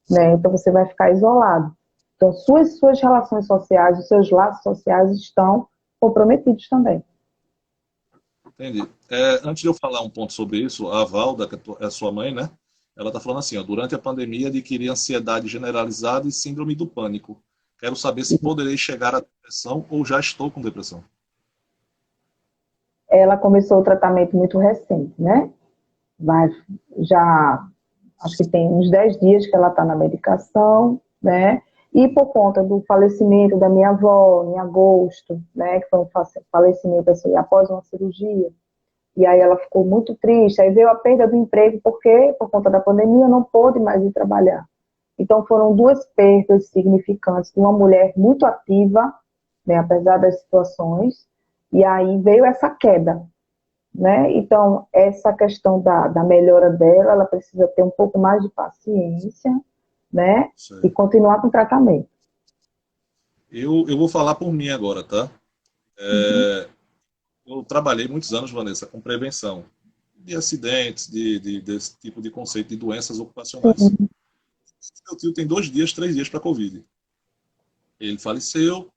Speaker 2: né? Então você vai ficar isolado. Então suas relações sociais, os seus laços sociais estão comprometidos também.
Speaker 1: Entendi. Antes de eu falar um ponto sobre isso, a Valda, que é a sua mãe, né? Ela está falando assim, ó, durante a pandemia adquiri ansiedade generalizada e síndrome do pânico. Quero saber se poderei chegar à depressão ou já estou com depressão.
Speaker 2: Ela começou o tratamento muito recente, né? Mas já acho que tem uns 10 dias que ela está na medicação, né? E por conta do falecimento da minha avó em agosto, né? Que foi um falecimento assim, após uma cirurgia. E aí ela ficou muito triste. Aí veio a perda do emprego porque, por conta da pandemia, não pôde mais ir trabalhar. Então foram duas perdas significantes de uma mulher muito ativa, né? Apesar das situações. E aí veio essa queda, né? Então, essa questão da melhora dela, ela precisa ter um pouco mais de paciência, né? E
Speaker 1: Sei.
Speaker 2: continuar com o tratamento.
Speaker 1: Eu vou falar por mim agora, tá?
Speaker 2: Uhum.
Speaker 1: Eu trabalhei muitos anos, Vanessa, com prevenção de acidentes, desse tipo de conceito de doenças ocupacionais.
Speaker 2: Sim.
Speaker 1: Meu tio tem 2 dias, 3 dias para Covid. Ele faleceu,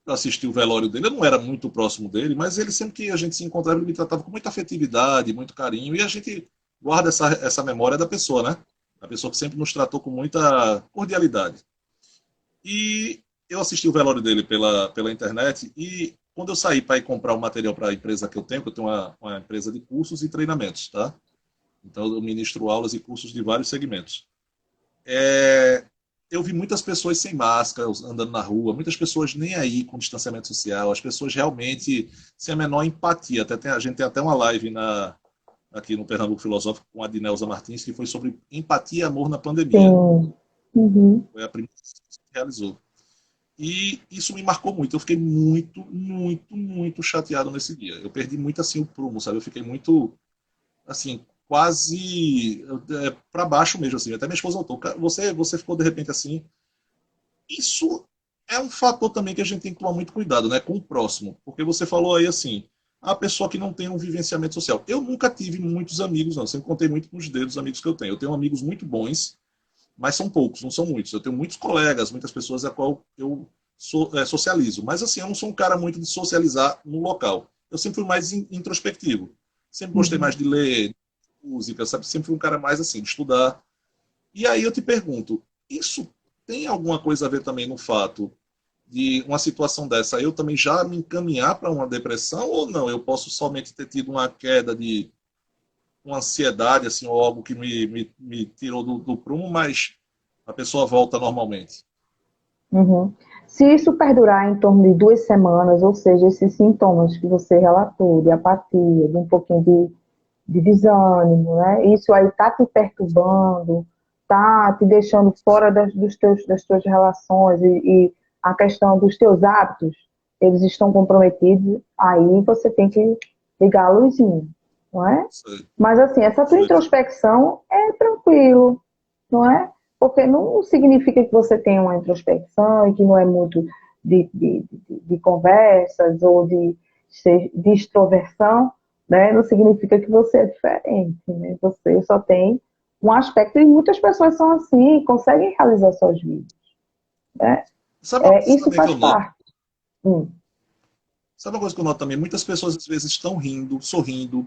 Speaker 1: eu assisti o velório dele, eu não era muito próximo dele, mas ele sempre que a gente se encontrava, ele me tratava com muita afetividade, muito carinho, e a gente guarda essa memória da pessoa, né? A pessoa que sempre nos tratou com muita cordialidade. E eu assisti o velório dele pela internet, e quando eu saí para ir comprar o material para a empresa que eu tenho uma empresa de cursos e treinamentos, tá? Então eu ministro aulas e cursos de vários segmentos. É, eu vi muitas pessoas sem máscara andando na rua, muitas pessoas nem aí com distanciamento social, as pessoas realmente sem a menor empatia. A gente tem até uma live aqui no Pernambuco Filosófico com a Dinelza Martins, que foi sobre empatia e amor na pandemia.
Speaker 2: Sim. Uhum.
Speaker 1: Foi a primeira que se realizou. E isso me marcou muito. Eu fiquei muito, muito, muito chateado nesse dia. Eu perdi muito assim o prumo, sabe? Eu fiquei muito, assim, quase para baixo mesmo, assim. Até minha esposa voltou. Você ficou de repente assim. Isso é um fator também que a gente tem que tomar muito cuidado, né, com o próximo, porque você falou aí assim, a pessoa que não tem um vivenciamento social. Eu nunca tive muitos amigos, não. Sempre contei muito com os dedos os amigos que eu tenho. Eu tenho amigos muito bons, mas são poucos, não são muitos. Eu tenho muitos colegas, muitas pessoas a qual eu socializo, mas assim, eu não sou um cara muito de socializar no local. Eu sempre fui mais introspectivo. Sempre gostei
Speaker 2: Uhum.
Speaker 1: mais de ler música, sabe? Sempre fui um cara mais assim, de estudar. E aí eu te pergunto, isso tem alguma coisa a ver também no fato de uma situação dessa eu também já me encaminhar para uma depressão ou não? Eu posso somente ter tido uma queda de uma ansiedade, assim, ou algo que me tirou do prumo, mas a pessoa volta normalmente.
Speaker 2: Uhum. Se isso perdurar em torno de 2 semanas, ou seja, esses sintomas que você relatou, de apatia, de um pouquinho de desânimo, né? Isso aí tá te perturbando, tá te deixando fora das tuas relações e a questão dos teus hábitos, eles estão comprometidos, aí você tem que ligar a luzinha, não é?
Speaker 1: Sei,
Speaker 2: Mas assim, essa tua
Speaker 1: sei.
Speaker 2: introspecção é tranquilo, não é? Porque não significa que você tenha uma introspecção e que não é muito de conversas ou de extroversão, né? Não significa que você é diferente, né? Você só tem um aspecto, e muitas pessoas são assim, e conseguem realizar suas vidas, né?
Speaker 1: Sabe uma coisa
Speaker 2: Isso
Speaker 1: também que
Speaker 2: faz
Speaker 1: eu noto?
Speaker 2: parte. Hum.
Speaker 1: Sabe uma coisa que eu noto também? Muitas pessoas às vezes estão rindo, sorrindo,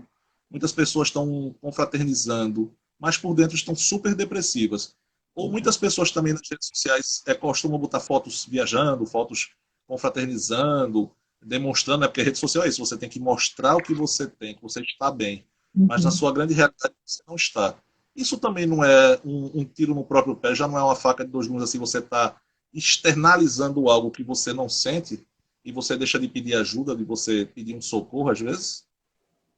Speaker 1: muitas pessoas estão confraternizando, mas por dentro estão super depressivas. Ou muitas pessoas também nas redes sociais costumam botar fotos viajando, fotos confraternizando, demonstrando, né? Porque a rede social é isso, você tem que mostrar o que você tem, que você está bem, mas na
Speaker 2: Uhum.
Speaker 1: sua grande realidade você não está. Isso também não é um tiro no próprio pé, já não é uma faca de dois gumes, assim, você está externalizando algo que você não sente e você deixa de pedir ajuda, de você pedir um socorro às vezes?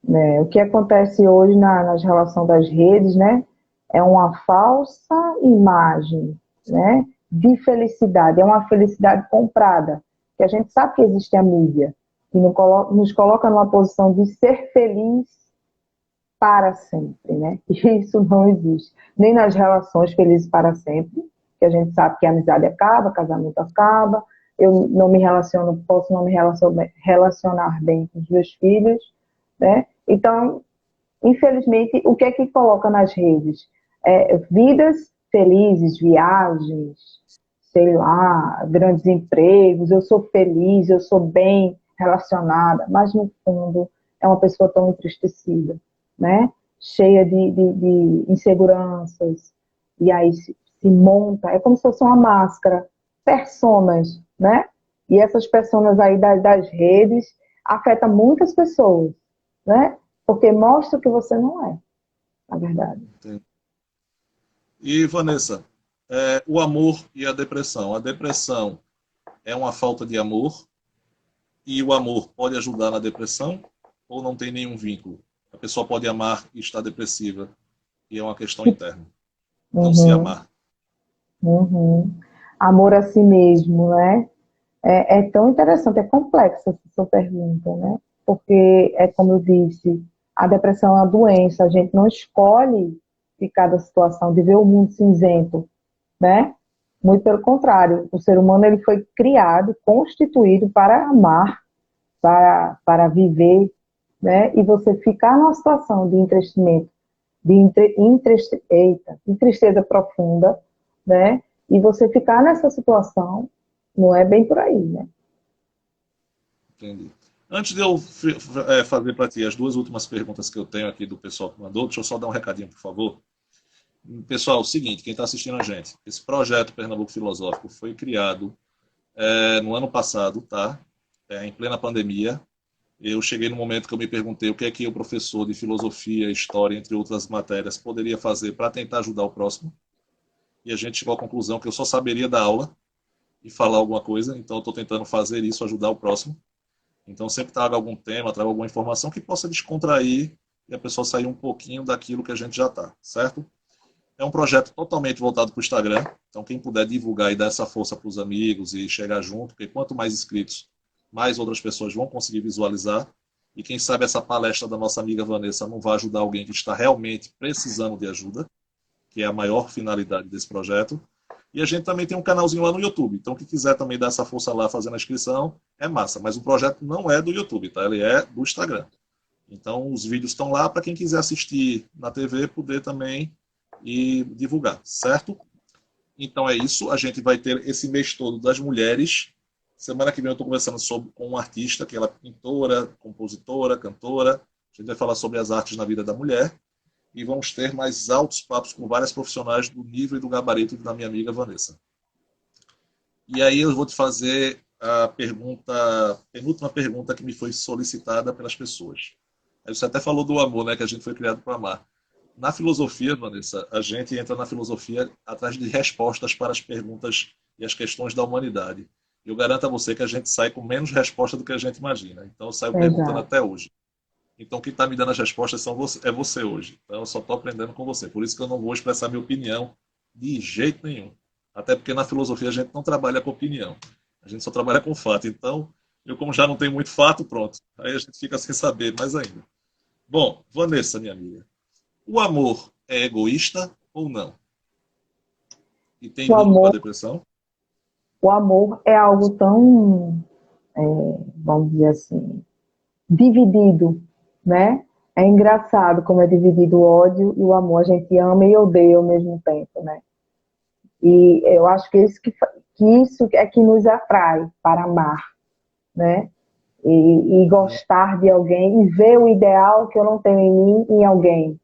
Speaker 2: O que acontece hoje nas relações das redes, né, é uma falsa imagem, né, de felicidade, é uma felicidade comprada, que a gente sabe que existe a mídia, que nos coloca numa posição de ser feliz para sempre, né, e isso não existe, nem nas relações felizes para sempre, que a gente sabe que a amizade acaba, casamento acaba, eu não me relaciono, posso não me relacionar bem com os meus filhos, né? Então, infelizmente, o que é que coloca nas redes? Vidas felizes, viagens, sei lá, grandes empregos, eu sou feliz, eu sou bem relacionada, mas no fundo é uma pessoa tão entristecida, né? Cheia de inseguranças, e aí se monta, é como se fosse uma máscara, personas, né? E essas personas aí das redes afetam muitas pessoas, né? Porque mostra que você não é, na verdade.
Speaker 1: Entendi. E, Vanessa, o amor e a depressão. A depressão é uma falta de amor e o amor pode ajudar na depressão ou não tem nenhum vínculo? A pessoa pode amar e estar depressiva e é uma questão interna. Não se
Speaker 2: Uhum,
Speaker 1: amar.
Speaker 2: uhum. Amor a si mesmo, né? É tão interessante, é complexa essa sua pergunta, né? Porque, é como eu disse, a depressão é uma doença, a gente não escolhe ficar da situação de ver o mundo cinzento, né? Muito pelo contrário, o ser humano ele foi criado, constituído para amar, para viver, né? E você ficar numa situação de entristecimento, de tristeza profunda, né? E você ficar nessa situação, não é bem por aí, né?
Speaker 1: Entendi. Antes de eu fazer para ti as duas últimas perguntas que eu tenho aqui do pessoal que mandou, deixa eu só dar um recadinho, por favor. Pessoal, é o seguinte, quem está assistindo a gente, esse projeto Pernambuco Filosófico foi criado no ano passado, tá? Em plena pandemia. Eu cheguei no momento que eu me perguntei o que é que o professor de filosofia, história, entre outras matérias, poderia fazer para tentar ajudar o próximo. E a gente chegou à conclusão que eu só saberia dar aula e falar alguma coisa, então eu estou tentando fazer isso, ajudar o próximo. Então sempre trago algum tema, trago alguma informação que possa descontrair e a pessoa sair um pouquinho daquilo que a gente já está, certo? É um projeto totalmente voltado para o Instagram, então quem puder divulgar e dar essa força para os amigos e chegar junto, porque quanto mais inscritos, mais outras pessoas vão conseguir visualizar. E quem sabe essa palestra da nossa amiga Vanessa não vai ajudar alguém que está realmente precisando de ajuda, que é a maior finalidade desse projeto. E a gente também tem um canalzinho lá no YouTube. Então, quem quiser também dar essa força lá fazendo a inscrição, é massa. Mas o projeto não é do YouTube, tá? Ele é do Instagram. Então, os vídeos estão lá para quem quiser assistir na TV, poder também e divulgar, certo? Então é isso. A gente vai ter esse mês todo das mulheres. Semana que vem eu estou conversando com uma artista, que ela é pintora, compositora, cantora. A gente vai falar sobre as artes na vida da mulher. E vamos ter mais altos papos com várias profissionais do nível e do gabarito da minha amiga Vanessa. E aí eu vou te fazer a penúltima pergunta que me foi solicitada pelas pessoas. Aí você até falou do amor, né? Que a gente foi criado para amar. Na filosofia, Vanessa, a gente entra na filosofia atrás de respostas para as perguntas e as questões da humanidade. Eu garanto a você que a gente sai com menos resposta do que a gente imagina. Então eu saio perguntando
Speaker 2: Exato.
Speaker 1: até hoje. Então, quem está me dando as respostas é você hoje. Então, eu só estou aprendendo com você. Por isso que eu não vou expressar minha opinião de jeito nenhum. Até porque na filosofia a gente não trabalha com opinião. A gente só trabalha com fato. Então, eu como já não tenho muito fato, pronto. Aí a gente fica sem saber mais ainda. Bom, Vanessa, minha amiga. O amor é egoísta ou não? E tem
Speaker 2: O
Speaker 1: vínculo com a
Speaker 2: amor,
Speaker 1: depressão?
Speaker 2: o amor é algo tão, vamos dizer assim, dividido, né? É engraçado como é dividido o ódio e o amor. A gente ama e odeia ao mesmo tempo, né? E eu acho que que isso é que nos atrai para amar, né? E gostar de alguém e ver o ideal que eu não tenho em mim em alguém,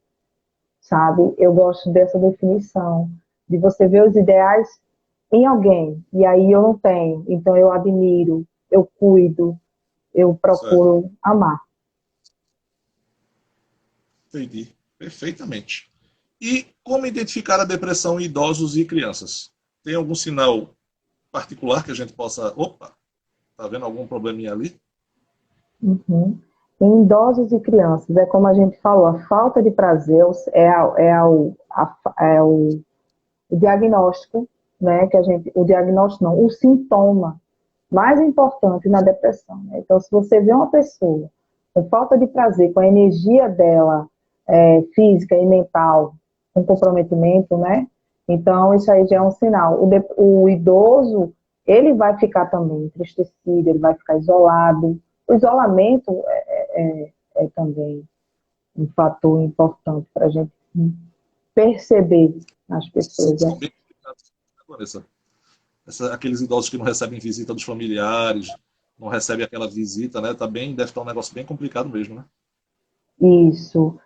Speaker 2: sabe? Eu gosto dessa definição, de você ver os ideais em alguém, e aí eu não tenho, então eu admiro, eu cuido, eu
Speaker 1: Certo.
Speaker 2: procuro amar.
Speaker 1: Entendi. Perfeitamente. E como identificar a depressão em idosos e crianças? Tem algum sinal particular que a gente possa. Opa, tá vendo algum probleminha ali?
Speaker 2: Uhum. Em idosos e crianças, é como a gente falou, a falta de prazer é o diagnóstico, né, que a gente, o diagnóstico não, o sintoma mais importante na depressão, né? Então, se você vê uma pessoa com falta de prazer, com a energia dela física e mental, com comprometimento, né? Então, isso aí já é um sinal. O idoso, ele vai ficar também entristecido, ele vai ficar isolado. O isolamento é também um fator importante para a gente perceber nas pessoas.
Speaker 1: São bem complicados, né, Vanessa? Aqueles idosos que não recebem visita dos familiares, não recebem aquela visita, né? Deve estar um negócio bem complicado mesmo, né?
Speaker 2: Isso.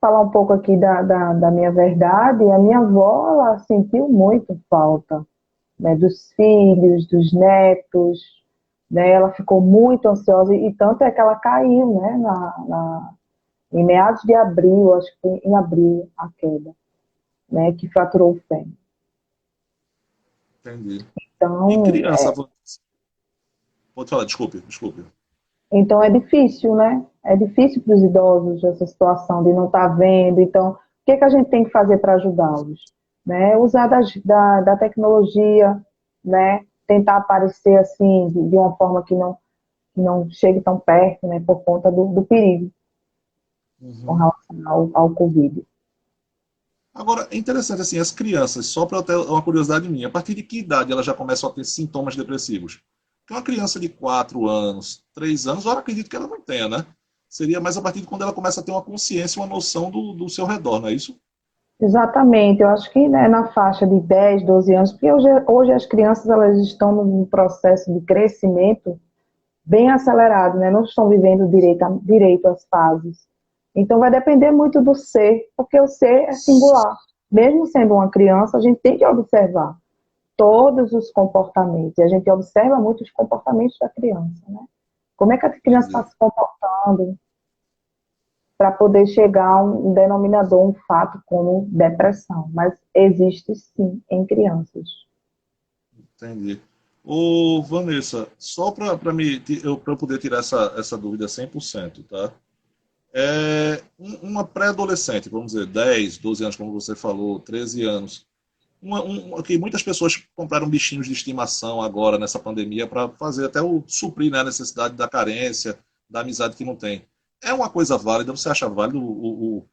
Speaker 2: Falar um pouco aqui da minha verdade, a minha avó, ela sentiu muito falta, né, dos filhos, dos netos, né, ela ficou muito ansiosa, e tanto é que ela caiu, né, em meados de abril, acho que foi em abril a queda, né, que fraturou o fêmur.
Speaker 1: Entendi. E
Speaker 2: Então,
Speaker 1: criança, Vanessa? Pode falar, desculpe.
Speaker 2: então é difícil, né? É difícil para os idosos essa situação de não estar vendo. Então, o que que a gente tem que fazer para ajudá-los? Né? Usar da tecnologia, né? Tentar aparecer assim de uma forma que não chegue tão perto, né? Por conta do perigo com
Speaker 1: Uhum.
Speaker 2: relação ao Covid.
Speaker 1: Agora, é interessante, assim, as crianças, só para ter uma curiosidade minha, a partir de que idade elas já começam a ter sintomas depressivos? Porque uma criança de 4 anos, 3 anos, eu acredito que ela não tenha, né? Seria mais a partir de quando ela começa a ter uma consciência, uma noção do seu redor, não é isso?
Speaker 2: Exatamente, eu acho que, né, na faixa de 10, 12 anos, porque hoje as crianças elas estão num processo de crescimento bem acelerado, né? Não estão vivendo direito as fases. Então vai depender muito do ser, porque o ser é singular. Mesmo sendo uma criança, a gente tem que observar todos os comportamentos. E a gente observa muito os comportamentos da criança, né? Como é que a criança está
Speaker 1: Entendi.
Speaker 2: se comportando para poder chegar a um denominador, um fato como depressão. Mas existe sim em crianças.
Speaker 1: Entendi. Ô, Vanessa, só para eu poder tirar essa dúvida 100%, tá? Uma pré-adolescente, vamos dizer, 10, 12 anos, como você falou, 13 anos. Que muitas pessoas compraram bichinhos de estimação agora nessa pandemia para fazer até suprir, né, a necessidade da carência, da amizade que não tem. É uma coisa válida? Você acha válido o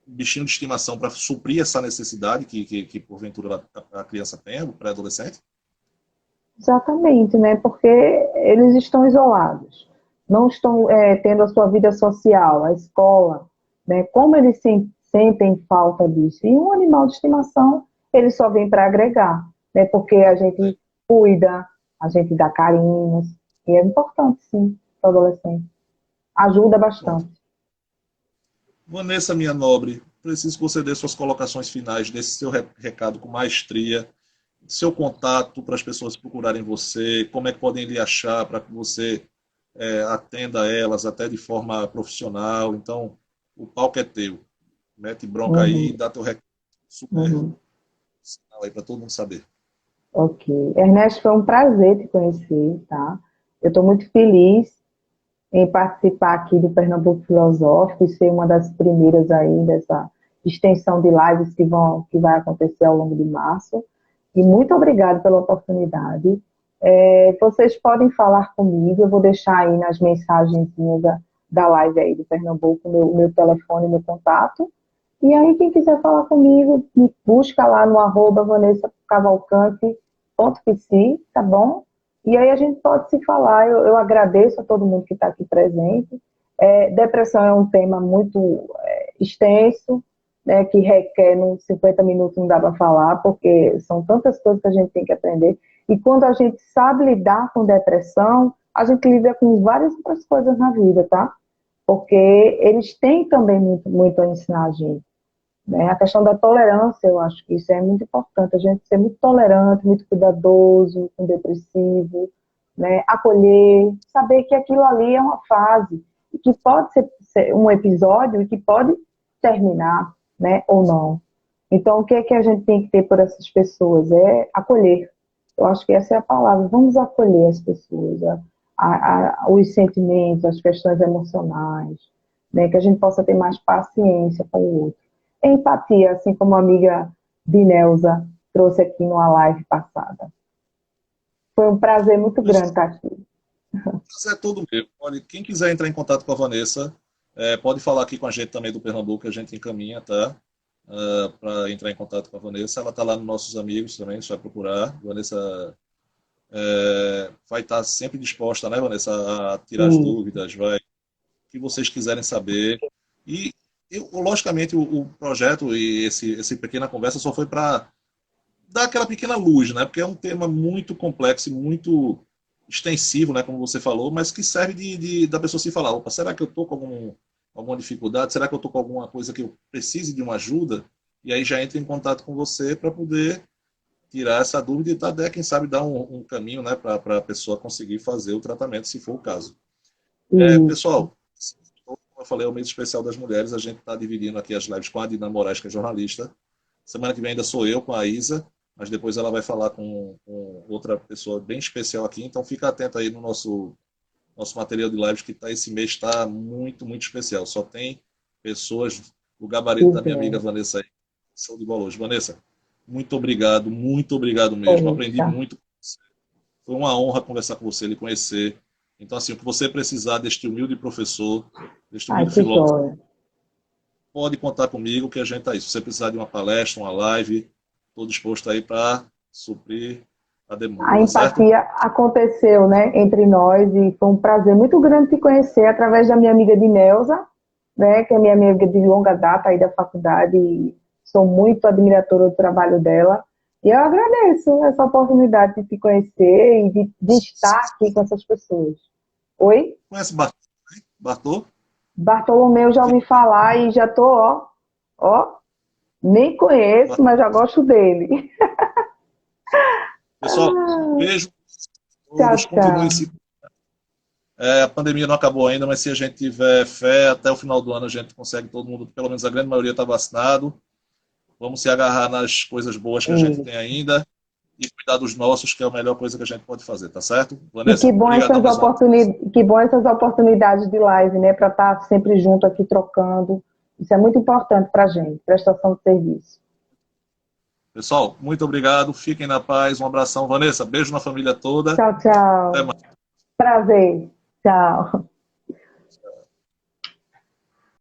Speaker 1: bichinho de estimação para suprir essa necessidade que porventura a criança tem, o pré-adolescente?
Speaker 2: Exatamente, né? Porque eles estão isolados, não estão tendo a sua vida social, a escola, né? Como eles sentem falta disso? E um animal de estimação, ele só vem para agregar, né? Porque a gente cuida, a gente dá carinhos, e é importante, sim, para o adolescente. Ajuda
Speaker 1: Pronto.
Speaker 2: bastante.
Speaker 1: Vanessa, minha nobre, preciso que você dê suas colocações finais, desse seu recado com maestria, seu contato para as pessoas procurarem você, como é que podem lhe achar para que você atenda elas até de forma profissional. Então, o palco é teu. Mete bronca aí,
Speaker 2: Uhum,
Speaker 1: dá teu recado super
Speaker 2: uhum.
Speaker 1: sinal aí para todo mundo saber.
Speaker 2: Ok. Ernesto, foi um prazer te conhecer, tá? Eu estou muito feliz em participar aqui do Pernambuco Filosófico e ser uma das primeiras aí dessa extensão de lives que vai acontecer ao longo de março. E muito obrigada pela oportunidade. Vocês podem falar comigo, eu vou deixar aí nas mensagens da live aí do Pernambuco, meu telefone, meu contato. E aí, quem quiser falar comigo, me busca lá no @vanessacavalcante.pc, tá bom? E aí a gente pode se falar. Eu agradeço a todo mundo que está aqui presente. Depressão é um tema muito extenso, né, que requer, nos 50 minutos não dá para falar, porque são tantas coisas que a gente tem que aprender. E quando a gente sabe lidar com depressão, a gente lida com várias outras coisas na vida, tá? Porque eles têm também muito a ensinar a gente. Né? A questão da tolerância, eu acho que isso é muito importante, a gente ser muito tolerante, muito cuidadoso com o depressivo, né? Acolher, saber que aquilo ali é uma fase, e que pode ser um episódio e que pode terminar, né? Ou não. Então, o que é que a gente tem que ter por essas pessoas? É acolher. Eu acho que essa é a palavra. Vamos acolher as pessoas, os sentimentos, as questões emocionais, né? Que a gente possa ter mais paciência com o outro. Empatia, assim como a amiga Dineuza trouxe aqui numa live passada. Foi um prazer muito grande estar aqui.
Speaker 1: Mas é tudo meu. Olha, quem quiser entrar em contato com a Vanessa, pode falar aqui com a gente também do Pernambuco, que a gente encaminha, tá? Para entrar em contato com a Vanessa. Ela está lá nos nossos amigos também, você vai procurar. Vanessa vai estar sempre disposta, né, Vanessa, a tirar as dúvidas, vai, o que vocês quiserem saber. E, logicamente, o projeto e esse pequena conversa só foi para dar aquela pequena luz, né? Porque é um tema muito complexo e muito extensivo, né? Como você falou, mas que serve da pessoa se falar, opa, será que eu estou com alguma dificuldade? Será que eu estou com alguma coisa que eu precise de uma ajuda? E aí já entra em contato com você para poder tirar essa dúvida e até, quem sabe, dar um caminho, né, para a pessoa conseguir fazer o tratamento, se for o caso. Pessoal, como eu falei, é o mês especial das mulheres, a gente está dividindo aqui as lives com a Dina Moraes, que é jornalista. Semana que vem ainda sou eu com a Isa, mas depois ela vai falar com outra pessoa bem especial aqui, então fica atento aí no nosso material de lives, que esse mês está muito, muito especial. Só tem pessoas do gabarito da minha amiga Vanessa aí. Show de bola hoje. Vanessa, muito obrigado mesmo. Aprendi muito com você. Foi uma honra conversar com você, lhe conhecer. Então, assim, o que você precisar deste humilde professor, deste humilde filósofo, pode contar comigo, que a gente está aí. Se você precisar de uma palestra, uma live, estou disposto aí para suprir a demanda.
Speaker 2: A empatia aconteceu, né, entre nós, e foi um prazer muito grande te conhecer através da minha amiga Dinelza, né, que é minha amiga de longa data aí da faculdade, e sou muito admiradora do trabalho dela. E eu agradeço essa oportunidade de te conhecer e de estar aqui com essas pessoas. Oi?
Speaker 1: Conhece Bartô?
Speaker 2: Bartolomeu, já ouvi falar e já tô, nem conheço, mas já gosto dele.
Speaker 1: Pessoal, beijo.
Speaker 2: Tchau,
Speaker 1: Continuem se... a pandemia não acabou ainda, mas se a gente tiver fé, até o final do ano a gente consegue, todo mundo, pelo menos a grande maioria, está vacinado. Vamos se agarrar nas coisas boas que a gente tem ainda e cuidar dos nossos, que é a melhor coisa que a gente pode fazer, tá certo? Vanessa,
Speaker 2: e que bom essas oportunidades de live, né, para estar sempre junto aqui trocando. Isso é muito importante para a gente, prestação de serviço.
Speaker 1: Pessoal, muito obrigado, fiquem na paz, um abração. Vanessa, beijo na família toda.
Speaker 2: Tchau, tchau.
Speaker 1: Até mais.
Speaker 2: Prazer. Tchau.